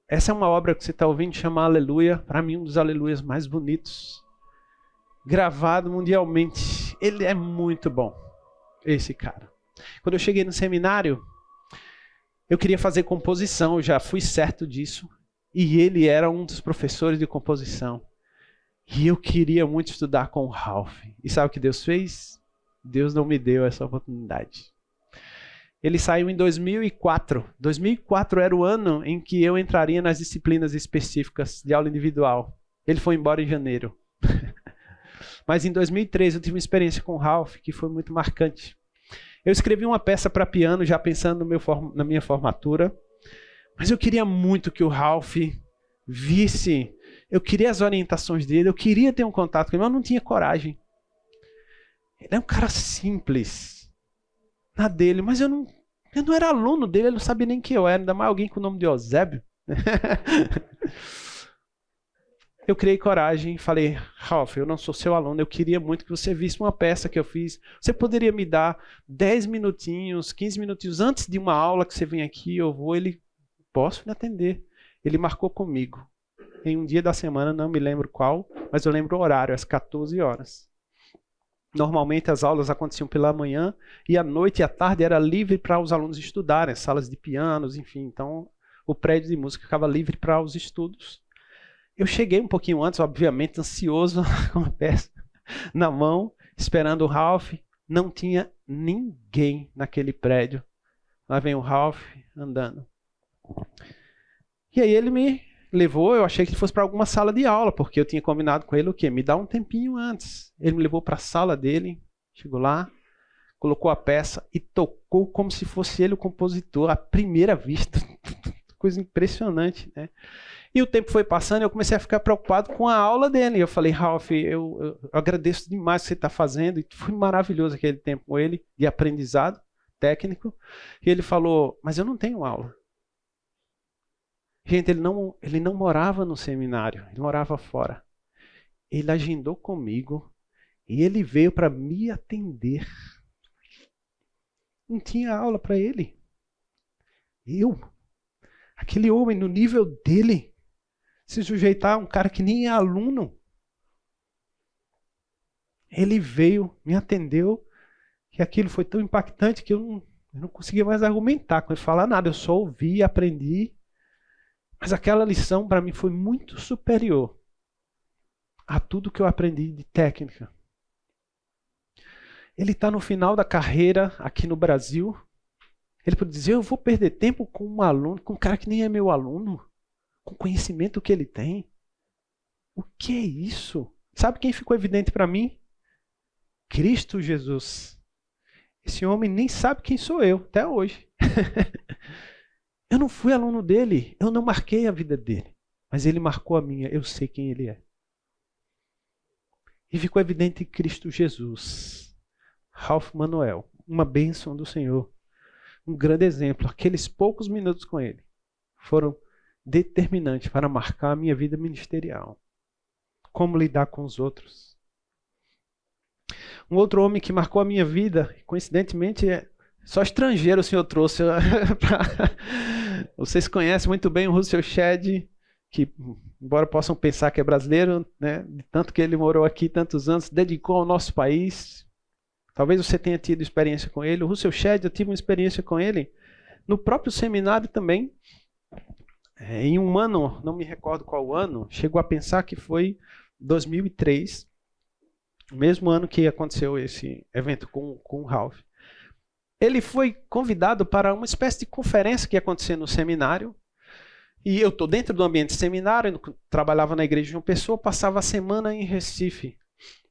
Essa é uma obra que você está ouvindo chamar Aleluia. Para mim, um dos aleluias mais bonitos. Gravado mundialmente. Ele é muito bom, esse cara. Quando eu cheguei no seminário, eu queria fazer composição, eu já fui certo disso. E ele era um dos professores de composição. E eu queria muito estudar com o Ralph. E sabe o que Deus fez? Deus não me deu essa oportunidade. Ele saiu em 2004. 2004 era o ano em que eu entraria nas disciplinas específicas de aula individual. Ele foi embora em janeiro. Mas em 2013 eu tive uma experiência com o Ralph que foi muito marcante. Eu escrevi uma peça para piano já pensando na minha formatura. Mas eu queria muito que o Ralph visse. Eu queria as orientações dele. Eu queria ter um contato com ele, mas eu não tinha coragem. Ele é um cara simples na dele, mas eu não era aluno dele, ele não sabia nem quem eu era, ainda mais alguém com o nome de Eusébio. Eu criei coragem e falei: Ralph, eu não sou seu aluno, eu queria muito que você visse uma peça que eu fiz. Você poderia me dar 10 minutinhos, 15 minutinhos antes de uma aula que você vem aqui, eu vou. Ele: posso lhe atender. Ele marcou comigo em um dia da semana, não me lembro qual, mas eu lembro o horário, às 14 horas. Normalmente as aulas aconteciam pela manhã e à noite e à tarde era livre para os alunos estudarem, salas de pianos, enfim. Então o prédio de música ficava livre para os estudos. Eu cheguei um pouquinho antes, obviamente, ansioso, com a peça na mão, esperando o Ralph. Não tinha ninguém naquele prédio. Lá vem o Ralph andando. E aí ele me levou, eu achei que ele fosse para alguma sala de aula, porque eu tinha combinado com ele o quê? Me dá um tempinho antes. Ele me levou para a sala dele, chegou lá, colocou a peça e tocou como se fosse ele o compositor, à primeira vista. Coisa impressionante, né? E o tempo foi passando e eu comecei a ficar preocupado com a aula dele. Eu falei, Ralph, eu agradeço demais o que você está fazendo. E foi maravilhoso aquele tempo com ele, de aprendizado técnico. E ele falou, mas eu não tenho aula. Gente, ele não morava no seminário, ele morava fora. Ele agendou comigo e ele veio para me atender. Não tinha aula para ele. Aquele homem no nível dele, se sujeitar a um cara que nem é aluno. Ele veio, me atendeu, e aquilo foi tão impactante que eu não conseguia mais argumentar com ele, falar nada. Eu só ouvi e aprendi. Mas aquela lição para mim foi muito superior a tudo que eu aprendi de técnica. Ele está no final da carreira aqui no Brasil. Ele pode dizer, eu vou perder tempo com um aluno, com um cara que nem é meu aluno, com o conhecimento que ele tem. O que é isso? Sabe quem ficou evidente para mim? Cristo Jesus. Esse homem nem sabe quem sou eu, até hoje. Eu não fui aluno dele, eu não marquei a vida dele, mas ele marcou a minha, eu sei quem ele é. E ficou evidente Cristo Jesus. Ralph Manuel, uma bênção do Senhor. Um grande exemplo. Aqueles poucos minutos com ele foram determinantes para marcar a minha vida ministerial. Como lidar com os outros. Um outro homem que marcou a minha vida, coincidentemente, só estrangeiro o Senhor trouxe. Vocês conhecem muito bem o Russell Shedd, que, embora possam pensar que é brasileiro, né, de tanto que ele morou aqui tantos anos, se dedicou ao nosso país. Talvez você tenha tido experiência com ele. O Russell Shedd, eu tive uma experiência com ele no próprio seminário também. Em um ano, não me recordo qual ano, chegou a pensar que foi 2003, o mesmo ano que aconteceu esse evento com o Ralph. Ele foi convidado para uma espécie de conferência que ia acontecer no seminário. E eu estou dentro do ambiente de seminário, trabalhava na igreja de João Pessoa, passava a semana em Recife,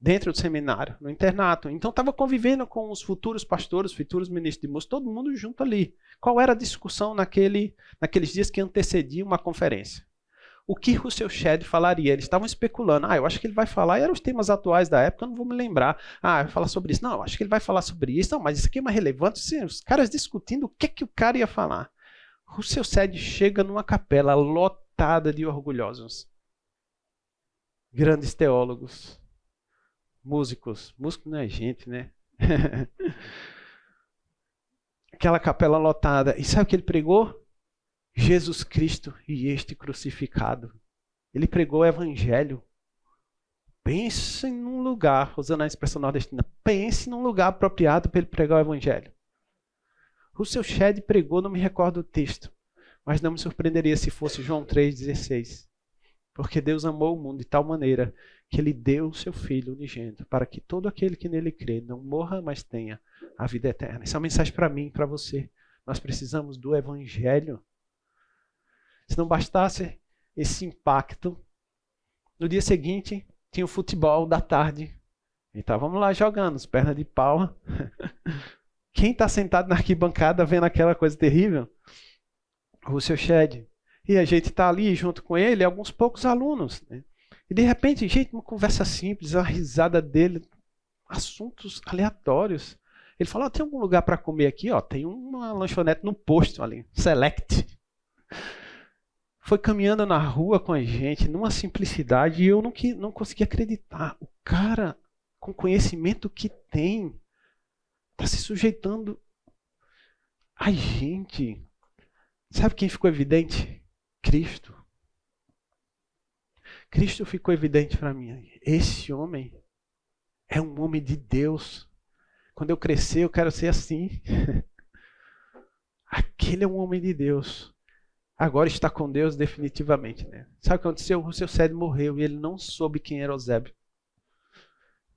dentro do seminário, no internato. Então estava convivendo com os futuros pastores, futuros ministros de música, todo mundo junto ali. Qual era a discussão naqueles dias que antecediam uma conferência? O que Russell Shedd falaria? Eles estavam especulando. Eu acho que ele vai falar, e eram os temas atuais da época, eu não vou me lembrar. Vai falar sobre isso. Não, eu acho que ele vai falar sobre isso. Não, mas isso aqui é mais relevante. Sim, os caras discutindo o que o cara ia falar. Russell Shedd chega numa capela lotada de orgulhosos. Grandes teólogos. Músicos. Músico não é gente, né? Aquela capela lotada. E sabe o que ele pregou? Jesus Cristo e este crucificado. Ele pregou o evangelho. Pense num lugar, usando a expressão nordestina, pense num lugar apropriado para ele pregar o evangelho. Russell Shedd pregou, não me recordo o texto, mas não me surpreenderia se fosse João 3,16. Porque Deus amou o mundo de tal maneira que ele deu o seu Filho unigênito para que todo aquele que nele crê não morra, mas tenha a vida eterna. Essa é uma mensagem para mim e para você. Nós precisamos do evangelho. Se não bastasse esse impacto, no dia seguinte tinha o futebol da tarde. Então vamos lá jogando, pernas de pau. Quem está sentado na arquibancada vendo aquela coisa terrível? Russell Shedd. E a gente está ali junto com ele, alguns poucos alunos. Né? E de repente, gente, uma conversa simples, a risada dele, assuntos aleatórios. Ele falou, tem algum lugar para comer aqui? Tem uma lanchonete no posto ali, Select. Foi caminhando na rua com a gente, numa simplicidade, e eu não conseguia acreditar. O cara, com o conhecimento que tem, está se sujeitando a gente. Sabe quem ficou evidente? Cristo. Cristo ficou evidente para mim. Esse homem é um homem de Deus. Quando eu crescer, eu quero ser assim. Aquele é um homem de Deus. Agora está com Deus definitivamente. Né? Sabe o que aconteceu? O seu Cédio morreu e ele não soube quem era Eusébio.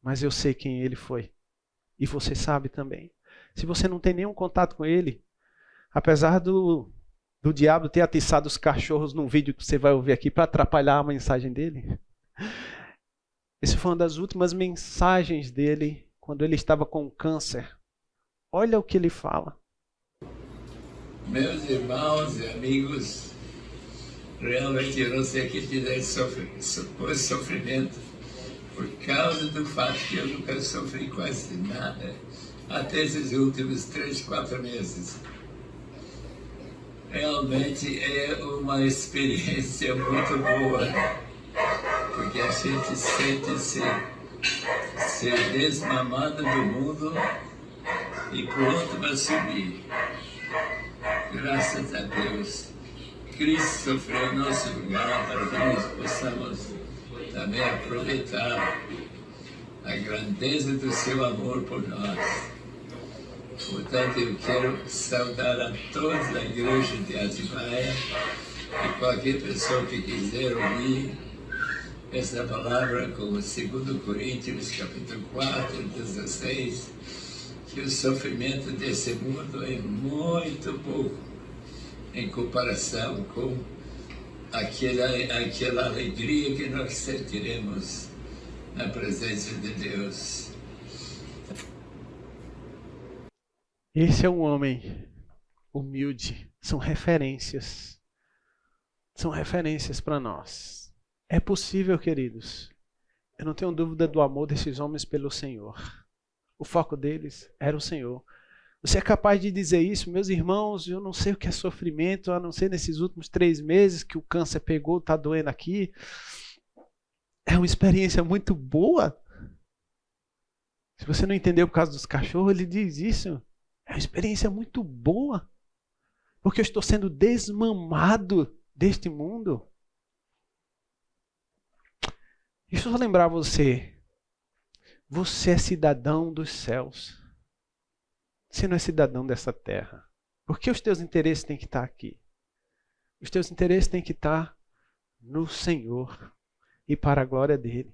Mas eu sei quem ele foi. E você sabe também. Se você não tem nenhum contato com ele, apesar do do diabo ter atiçado os cachorros num vídeo que você vai ouvir aqui para atrapalhar a mensagem dele? Essa foi uma das últimas mensagens dele quando ele estava com câncer. Olha o que ele fala. Meus irmãos e amigos, realmente eu não sei o que dizer sobre sofrimento, por causa do fato que eu nunca sofri quase nada até esses últimos 3, 4 meses. Realmente é uma experiência muito boa, porque a gente sente-se ser desmamado do mundo e pronto para subir. Graças a Deus, Cristo sofreu em nosso lugar para que nós possamos também aproveitar a grandeza do seu amor por nós. Portanto, eu quero saudar a todos da igreja de Atibaia e qualquer pessoa que quiser ouvir essa palavra, como 2 Coríntios, capítulo 4, 16, que o sofrimento desse mundo é muito pouco em comparação com aquela alegria que nós sentiremos na presença de Deus. Esse é um homem humilde. São referências. São referências para nós. É possível, queridos. Eu não tenho dúvida do amor desses homens pelo Senhor. O foco deles era o Senhor. Você é capaz de dizer isso, meus irmãos, eu não sei o que é sofrimento, a não ser nesses últimos 3 meses que o câncer pegou, está doendo aqui. É uma experiência muito boa. Se você não entendeu por causa dos cachorros, ele diz isso. É uma experiência muito boa. Porque eu estou sendo desmamado deste mundo. Deixa eu só lembrar você. Você é cidadão dos céus. Você não é cidadão dessa terra. Por que os teus interesses têm que estar aqui? Os teus interesses têm que estar no Senhor e para a glória dele.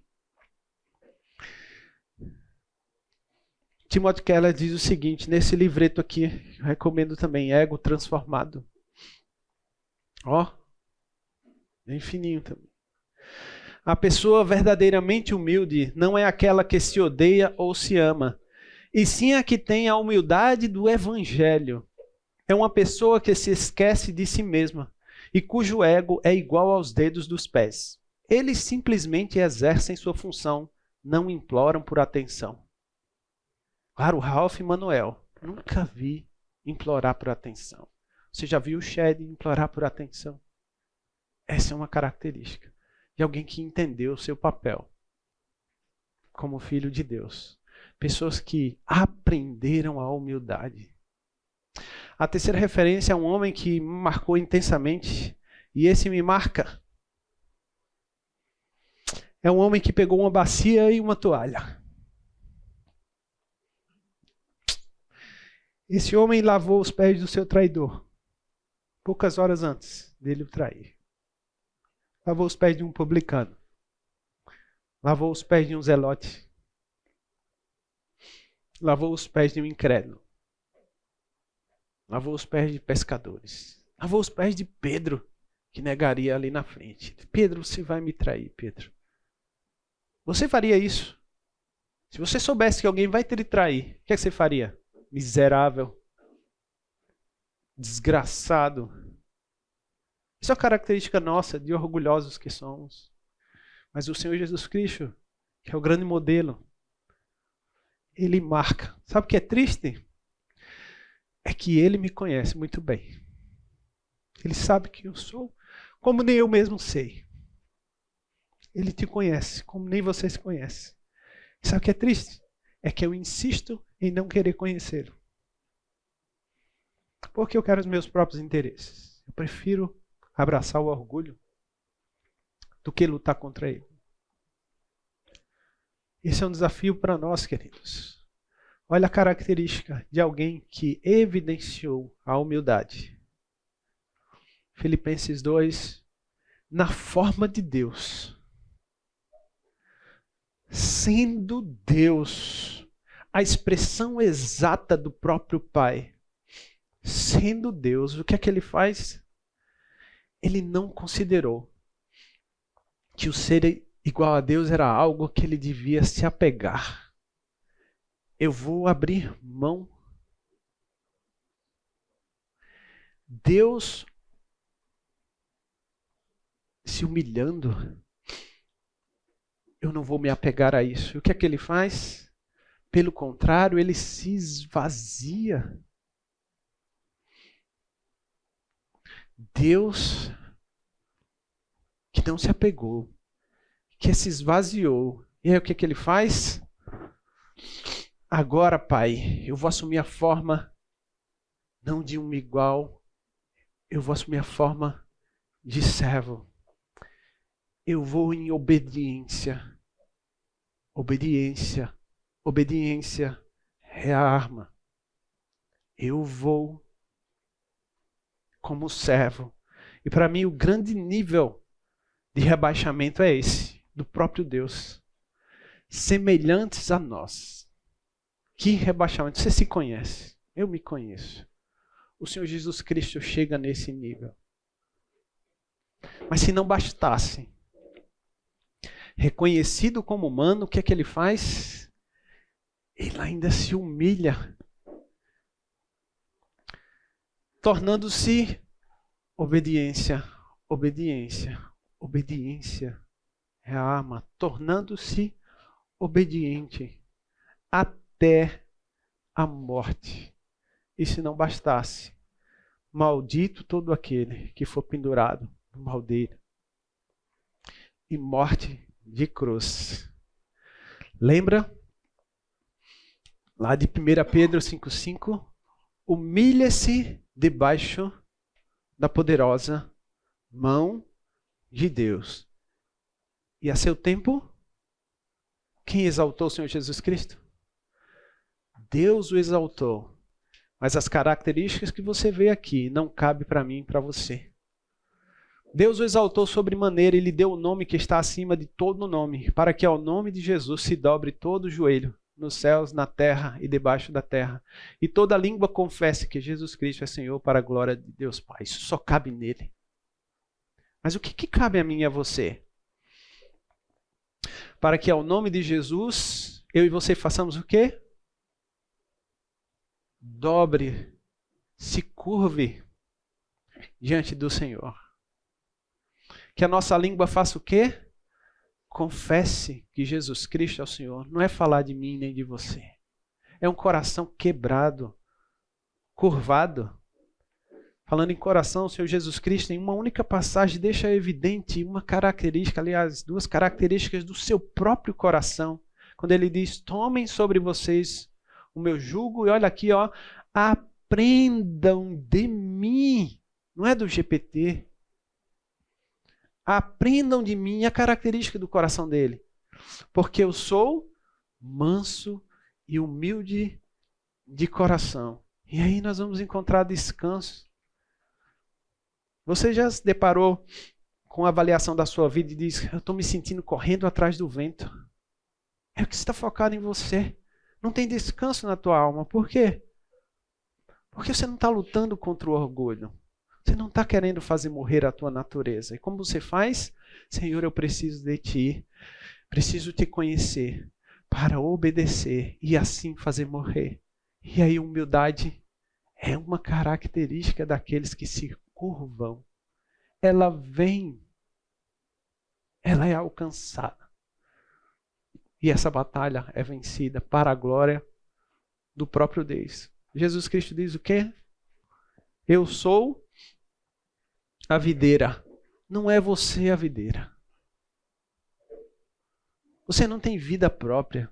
Timothy Keller diz o seguinte, nesse livreto aqui, eu recomendo também, Ego Transformado. Ó, bem fininho também. A pessoa verdadeiramente humilde não é aquela que se odeia ou se ama, e sim a que tem a humildade do Evangelho. É uma pessoa que se esquece de si mesma e cujo ego é igual aos dedos dos pés. Eles simplesmente exercem sua função, não imploram por atenção. Claro, Ralph e Manuel, nunca vi implorar por atenção. Você já viu o Shed implorar por atenção? Essa é uma característica de alguém que entendeu o seu papel como filho de Deus. Pessoas que aprenderam a humildade. A terceira referência é um homem que me marcou intensamente, e esse me marca. É um homem que pegou uma bacia e uma toalha. Esse homem lavou os pés do seu traidor, poucas horas antes dele o trair. Lavou os pés de um publicano. Lavou os pés de um zelote. Lavou os pés de um incrédulo. Lavou os pés de pescadores. Lavou os pés de Pedro, que negaria ali na frente. Pedro, você vai me trair, Pedro. Você faria isso? Se você soubesse que alguém vai te trair, o que é que você faria? Miserável. Desgraçado. Isso é uma característica nossa, de orgulhosos que somos. Mas o Senhor Jesus Cristo, que é o grande modelo, ele marca. Sabe o que é triste? É que ele me conhece muito bem. Ele sabe quem eu sou, como nem eu mesmo sei. Ele te conhece, como nem você se conhece. Sabe o que é triste? É que eu insisto em não querer conhecê-lo. Porque eu quero os meus próprios interesses. Eu prefiro abraçar o orgulho do que lutar contra ele. Esse é um desafio para nós, queridos. Olha a característica de alguém que evidenciou a humildade. Filipenses 2, na forma de Deus. Sendo Deus, a expressão exata do próprio Pai. Sendo Deus, o que é que ele faz? ele não considerou que o ser igual a Deus era algo que ele devia se apegar. Eu vou abrir mão. Deus se humilhando, eu não vou me apegar a isso. O que é que ele faz? Pelo contrário, ele se esvazia. Deus que não se apegou, que se esvaziou. E aí o que é que ele faz? Agora, Pai, eu vou assumir a forma não de um igual, eu vou assumir a forma de servo. Eu vou em obediência. Obediência. Obediência é a arma. Eu vou como servo. E para mim o grande nível de rebaixamento é esse, do próprio Deus. Semelhantes a nós. Que rebaixamento. Você se conhece. Eu me conheço. O Senhor Jesus Cristo chega nesse nível. Mas se não bastasse, reconhecido como humano, o que é que ele faz? Ele ainda se humilha, tornando-se obediência, obediência, obediência é a arma, tornando-se obediente até a morte. E se não bastasse, maldito todo aquele que for pendurado no madeiro. E morte de cruz. Lembra? Lá de 1 Pedro 5,5. Humilha-se debaixo da poderosa mão de Deus. E a seu tempo, quem exaltou o Senhor Jesus Cristo? Deus o exaltou. Mas as características que você vê aqui não cabem para mim e para você. Deus o exaltou sobremaneira e lhe deu o nome que está acima de todo nome, para que ao nome de Jesus se dobre todo o joelho, nos céus, na terra e debaixo da terra, e toda língua confesse que Jesus Cristo é Senhor para a glória de Deus Pai. Isso só cabe nele. Mas o que cabe a mim e a você? Para que ao nome de Jesus, eu e você façamos o quê? Dobre, se curve diante do Senhor. Que a nossa língua faça o quê? Confesse que Jesus Cristo é o Senhor. Não é falar de mim nem de você. É um coração quebrado, curvado. Falando em coração, o Senhor Jesus Cristo, em uma única passagem, deixa evidente uma característica, aliás, duas características do seu próprio coração. Quando ele diz, tomem sobre vocês o meu jugo, e olha aqui, ó, aprendam de mim. Não é do GPT. Aprendam de mim a característica do coração dele. Porque eu sou manso e humilde de coração. E aí nós vamos encontrar descanso. Você já se deparou com a avaliação da sua vida e diz, eu estou me sentindo correndo atrás do vento. É o que está focado em você. Não tem descanso na tua alma. Por quê? Porque você não está lutando contra o orgulho. Você não está querendo fazer morrer a tua natureza. E como você faz? Senhor, eu preciso de ti. Preciso te conhecer para obedecer e assim fazer morrer. E aí humildade é uma característica daqueles que se curvam. Ela vem. Ela é alcançada. E essa batalha é vencida para a glória do próprio Deus. Jesus Cristo diz o quê? Eu sou a videira. Não é você a videira. Você não tem vida própria.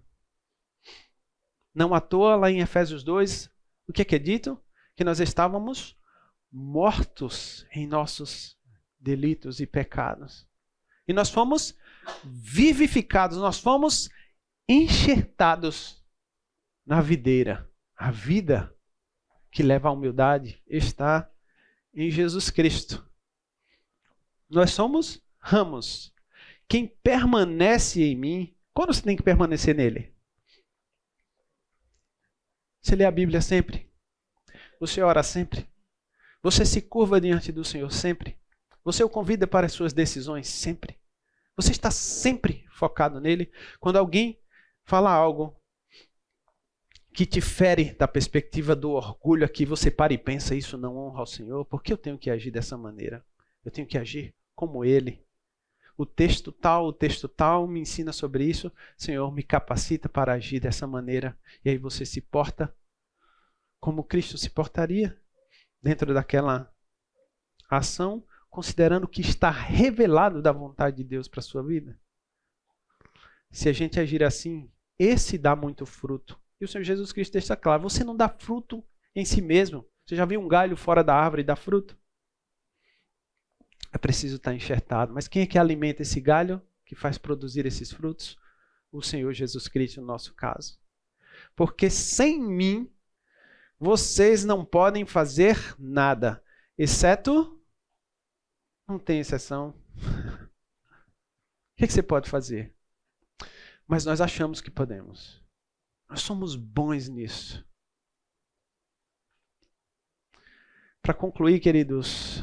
Não à toa, lá em Efésios 2, o que é dito? Que nós estávamos mortos em nossos delitos e pecados. E nós fomos vivificados, nós fomos enxertados na videira. A vida que leva à humildade está em Jesus Cristo. Nós somos ramos. Quem permanece em mim, quando você tem que permanecer nele? Você lê a Bíblia sempre? Você ora sempre? Você se curva diante do Senhor sempre? Você o convida para as suas decisões sempre? Você está sempre focado nele? Quando alguém fala algo que te fere da perspectiva do orgulho aqui, você para e pensa, isso não honra ao Senhor, por que eu tenho que agir dessa maneira? Eu tenho que agir como Ele. O texto tal me ensina sobre isso, Senhor, me capacita para agir dessa maneira. E aí você se porta como Cristo se portaria dentro daquela ação, considerando que está revelado da vontade de Deus para a sua vida. Se a gente agir assim, esse dá muito fruto. E o Senhor Jesus Cristo deixa claro, você não dá fruto em si mesmo. Você já viu um galho fora da árvore dar fruto? É preciso estar enxertado. Mas quem é que alimenta esse galho, que faz produzir esses frutos? O Senhor Jesus Cristo, no nosso caso. Porque sem mim, vocês não podem fazer nada, exceto... Não tem exceção. O que você pode fazer? Mas nós achamos que podemos. Nós somos bons nisso. Para concluir, queridos,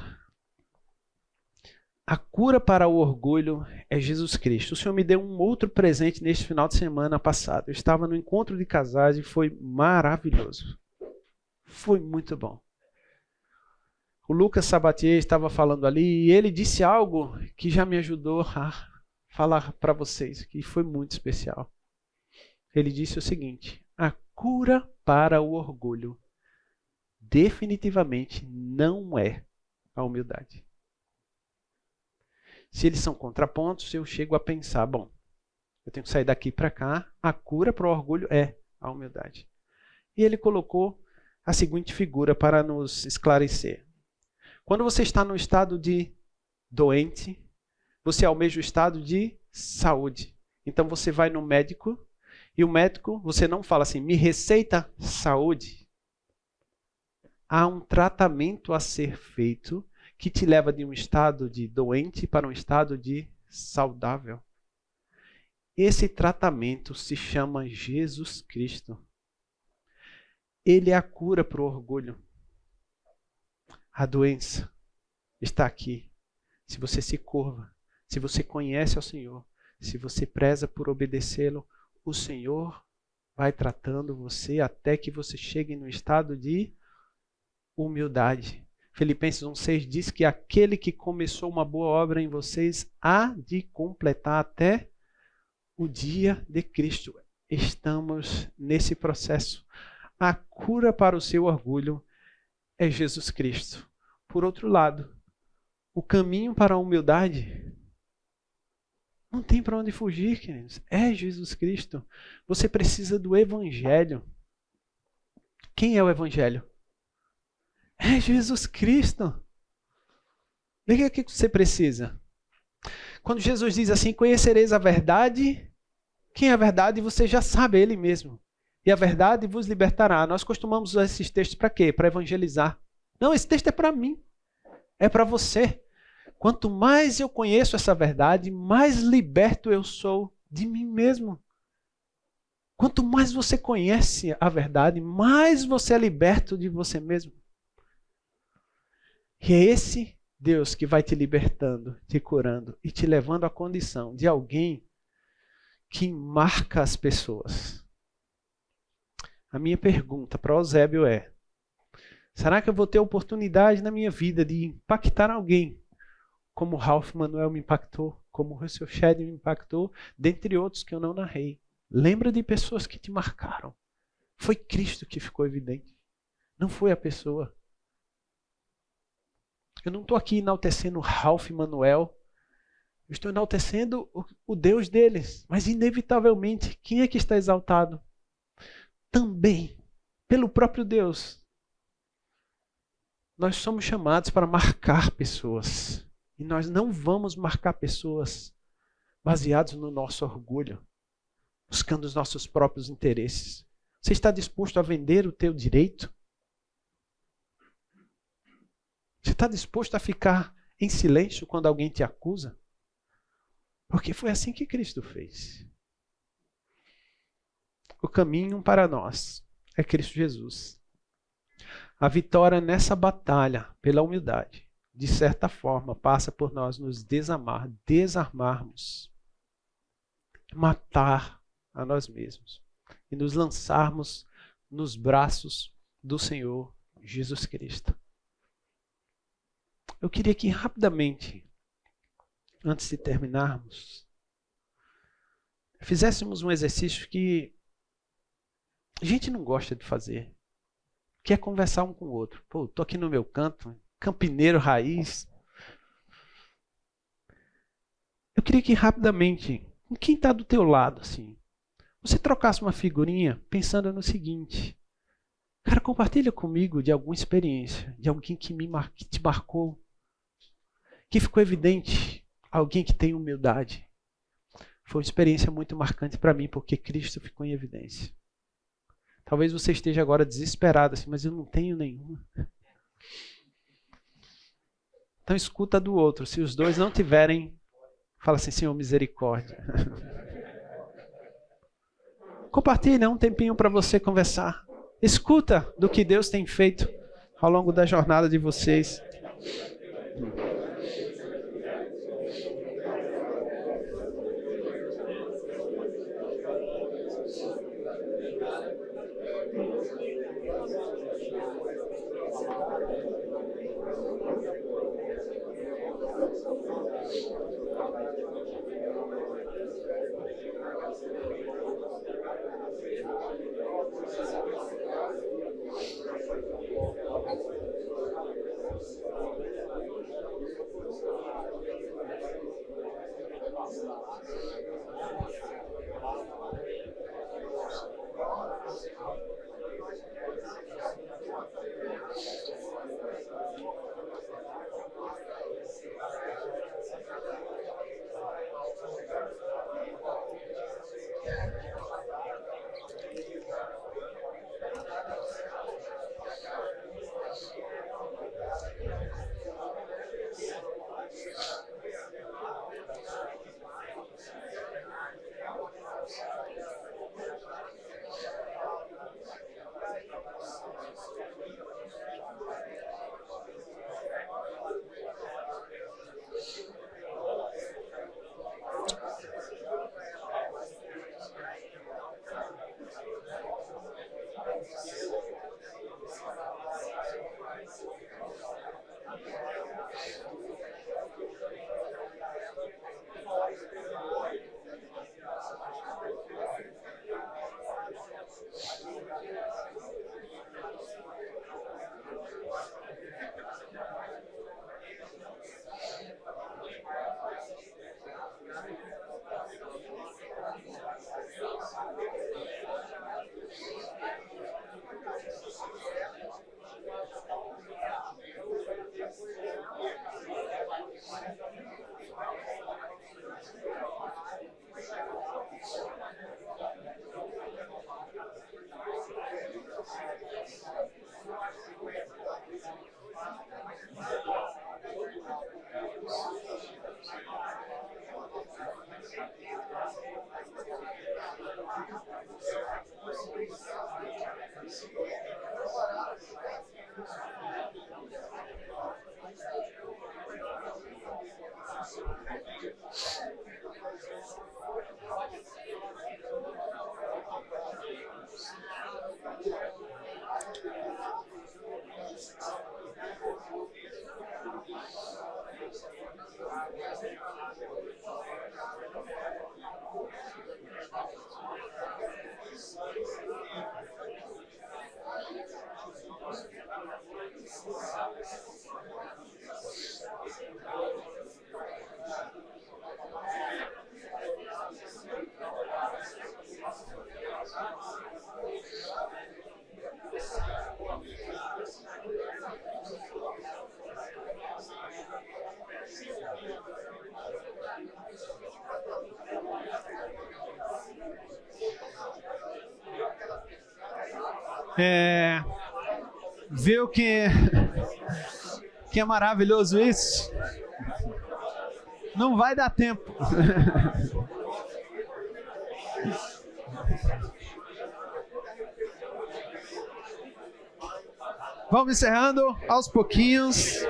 a cura para o orgulho é Jesus Cristo. O Senhor me deu um outro presente neste final de semana passado. Eu estava no encontro de casais e foi maravilhoso. Foi muito bom. O Lucas Sabatier estava falando ali e ele disse algo que já me ajudou a falar para vocês, que foi muito especial. Ele disse o seguinte: a cura para o orgulho definitivamente não é a humildade. Se eles são contrapontos, eu chego a pensar, bom, eu tenho que sair daqui para cá, a cura para o orgulho é a humildade. E ele colocou a seguinte figura para nos esclarecer. Quando você está no estado de doente, você almeja o estado de saúde. Então você vai no médico, e o médico, você não fala assim, me receita saúde. Há um tratamento a ser feito que te leva de um estado de doente para um estado de saudável. Esse tratamento se chama Jesus Cristo. Ele é a cura para o orgulho. A doença está aqui. Se você se curva, se você conhece ao Senhor, se você preza por obedecê-lo, o Senhor vai tratando você até que você chegue no estado de humildade. Filipenses 1,6 diz que aquele que começou uma boa obra em vocês há de completar até o dia de Cristo. Estamos nesse processo. A cura para o seu orgulho é Jesus Cristo. Por outro lado, o caminho para a humildade não tem para onde fugir, queridos. É Jesus Cristo. Você precisa do Evangelho. Quem é o Evangelho? É Jesus Cristo. Veja o que você precisa. Quando Jesus diz assim, conhecereis a verdade, quem é a verdade? Você já sabe, é Ele mesmo. E a verdade vos libertará. Nós costumamos usar esses textos para quê? Para evangelizar. Não, esse texto é para mim. É para você. Quanto mais eu conheço essa verdade, mais liberto eu sou de mim mesmo. Quanto mais você conhece a verdade, mais você é liberto de você mesmo. E é esse Deus que vai te libertando, te curando e te levando à condição de alguém que marca as pessoas. A minha pergunta para Eusébio é: será que eu vou ter oportunidade na minha vida de impactar alguém como Ralph Manuel me impactou, como Russell Shedd me impactou, dentre outros que eu não narrei? Lembra de pessoas que te marcaram. Foi Cristo que ficou evidente. Não foi a pessoa. Eu não estou aqui enaltecendo Ralph Manuel. Eu estou enaltecendo o Deus deles. Mas inevitavelmente, quem é que está exaltado? Também, pelo próprio Deus. Nós somos chamados para marcar pessoas. E nós não vamos marcar pessoas baseados no nosso orgulho, buscando os nossos próprios interesses. Você está disposto a vender o teu direito? Você está disposto a ficar em silêncio quando alguém te acusa? Porque foi assim que Cristo fez. O caminho para nós é Cristo Jesus. A vitória nessa batalha pela humildade de certa forma, passa por nós nos desarmarmos, matar a nós mesmos e nos lançarmos nos braços do Senhor Jesus Cristo. Eu queria que rapidamente, antes de terminarmos, fizéssemos um exercício que a gente não gosta de fazer, que é conversar um com o outro. Pô, tô aqui no meu canto, campineiro raiz. Eu queria que rapidamente, com quem está do teu lado, assim, você trocasse uma figurinha pensando no seguinte: cara, compartilha comigo de alguma experiência, de alguém que te marcou, que ficou evidente, alguém que tem humildade. Foi uma experiência muito marcante para mim, porque Cristo ficou em evidência. Talvez você esteja agora desesperado, assim, mas eu não tenho nenhuma. Então escuta do outro. Se os dois não tiverem, fala assim: Senhor, misericórdia. Compartilha um tempinho para você conversar. Escuta do que Deus tem feito ao longo da jornada de vocês. Viu que é maravilhoso isso? Não vai dar tempo. Vamos encerrando aos pouquinhos.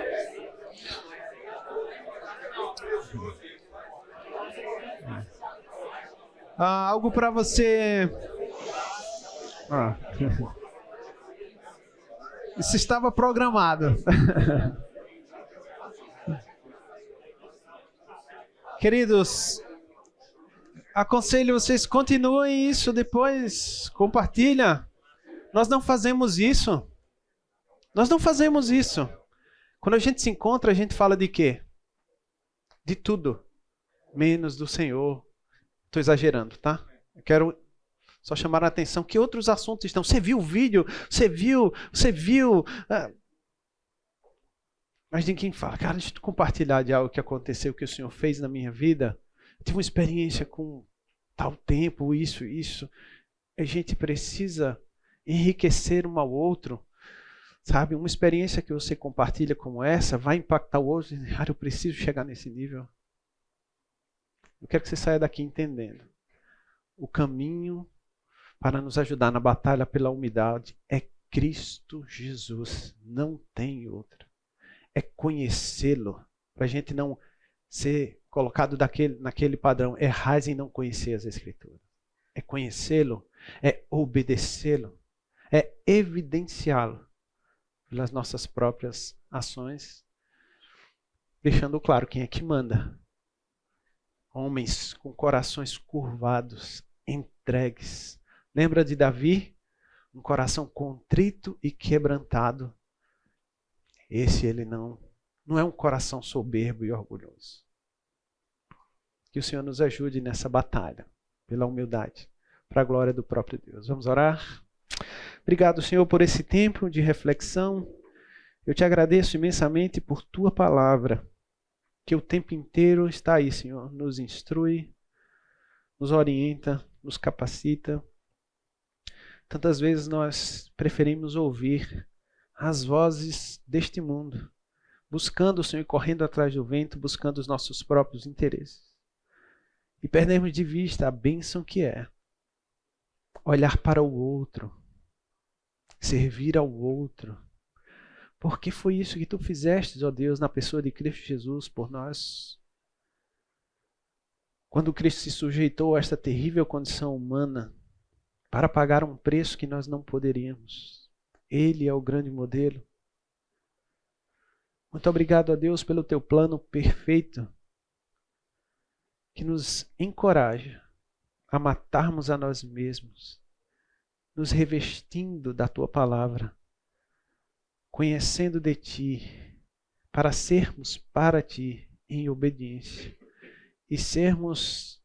Algo para você. Isso estava programado. Queridos, aconselho vocês, continuem isso depois, compartilha. Nós não fazemos isso. Nós não fazemos isso. Quando a gente se encontra, a gente fala de quê? De tudo, menos do Senhor. Estou exagerando, tá? Eu quero só chamar a atenção que outros assuntos estão. Você viu o vídeo? Você viu? Mas ninguém fala, cara, deixa eu compartilhar de algo que aconteceu, que o Senhor fez na minha vida. Eu tive uma experiência com tal tempo, isso. A gente precisa enriquecer um ao outro. Sabe, uma experiência que você compartilha como essa vai impactar o outro. Cara, eu preciso chegar nesse nível. Eu quero que você saia daqui entendendo. O caminho para nos ajudar na batalha pela humildade é Cristo Jesus. Não tem outro. É conhecê-lo. Para a gente não ser colocado naquele padrão. Errais em não conhecer as Escrituras. É conhecê-lo. É obedecê-lo. É evidenciá-lo pelas nossas próprias ações, deixando claro quem é que manda. Homens com corações curvados, entregues. Lembra de Davi? Um coração contrito e quebrantado. Esse ele não é um coração soberbo e orgulhoso. Que o Senhor nos ajude nessa batalha, pela humildade, para a glória do próprio Deus. Vamos orar? Obrigado, Senhor, por esse tempo de reflexão. Eu te agradeço imensamente por tua palavra, que o tempo inteiro está aí, Senhor. Nos instrui, nos orienta, nos capacita. Tantas vezes nós preferimos ouvir as vozes deste mundo, buscando o Senhor e correndo atrás do vento, buscando os nossos próprios interesses. E perdemos de vista a bênção que é olhar para o outro, servir ao outro. Porque foi isso que tu fizeste, ó Deus, na pessoa de Cristo Jesus por nós. Quando Cristo se sujeitou a esta terrível condição humana para pagar um preço que nós não poderíamos. Ele é o grande modelo. Muito obrigado a Deus pelo teu plano perfeito que nos encoraja a matarmos a nós mesmos, nos revestindo da tua palavra, conhecendo de ti, para sermos para ti em obediência e sermos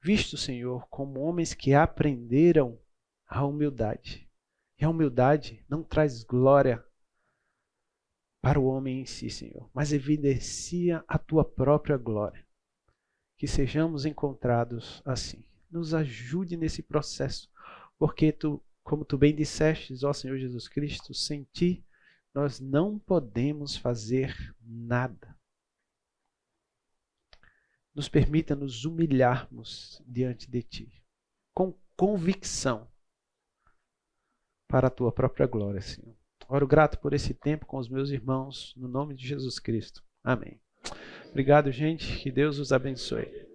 vistos, Senhor, como homens que aprenderam a humildade. E a humildade não traz glória para o homem em si, Senhor, mas evidencia a tua própria glória. Que sejamos encontrados assim. Nos ajude nesse processo, porque tu, como tu bem dissestes, ó Senhor Jesus Cristo, sem ti nós não podemos fazer nada. Nos permita nos humilharmos diante de ti, com convicção, para a tua própria glória, Senhor. Oro grato por esse tempo com os meus irmãos, no nome de Jesus Cristo. Amém. Obrigado, gente. Que Deus os abençoe.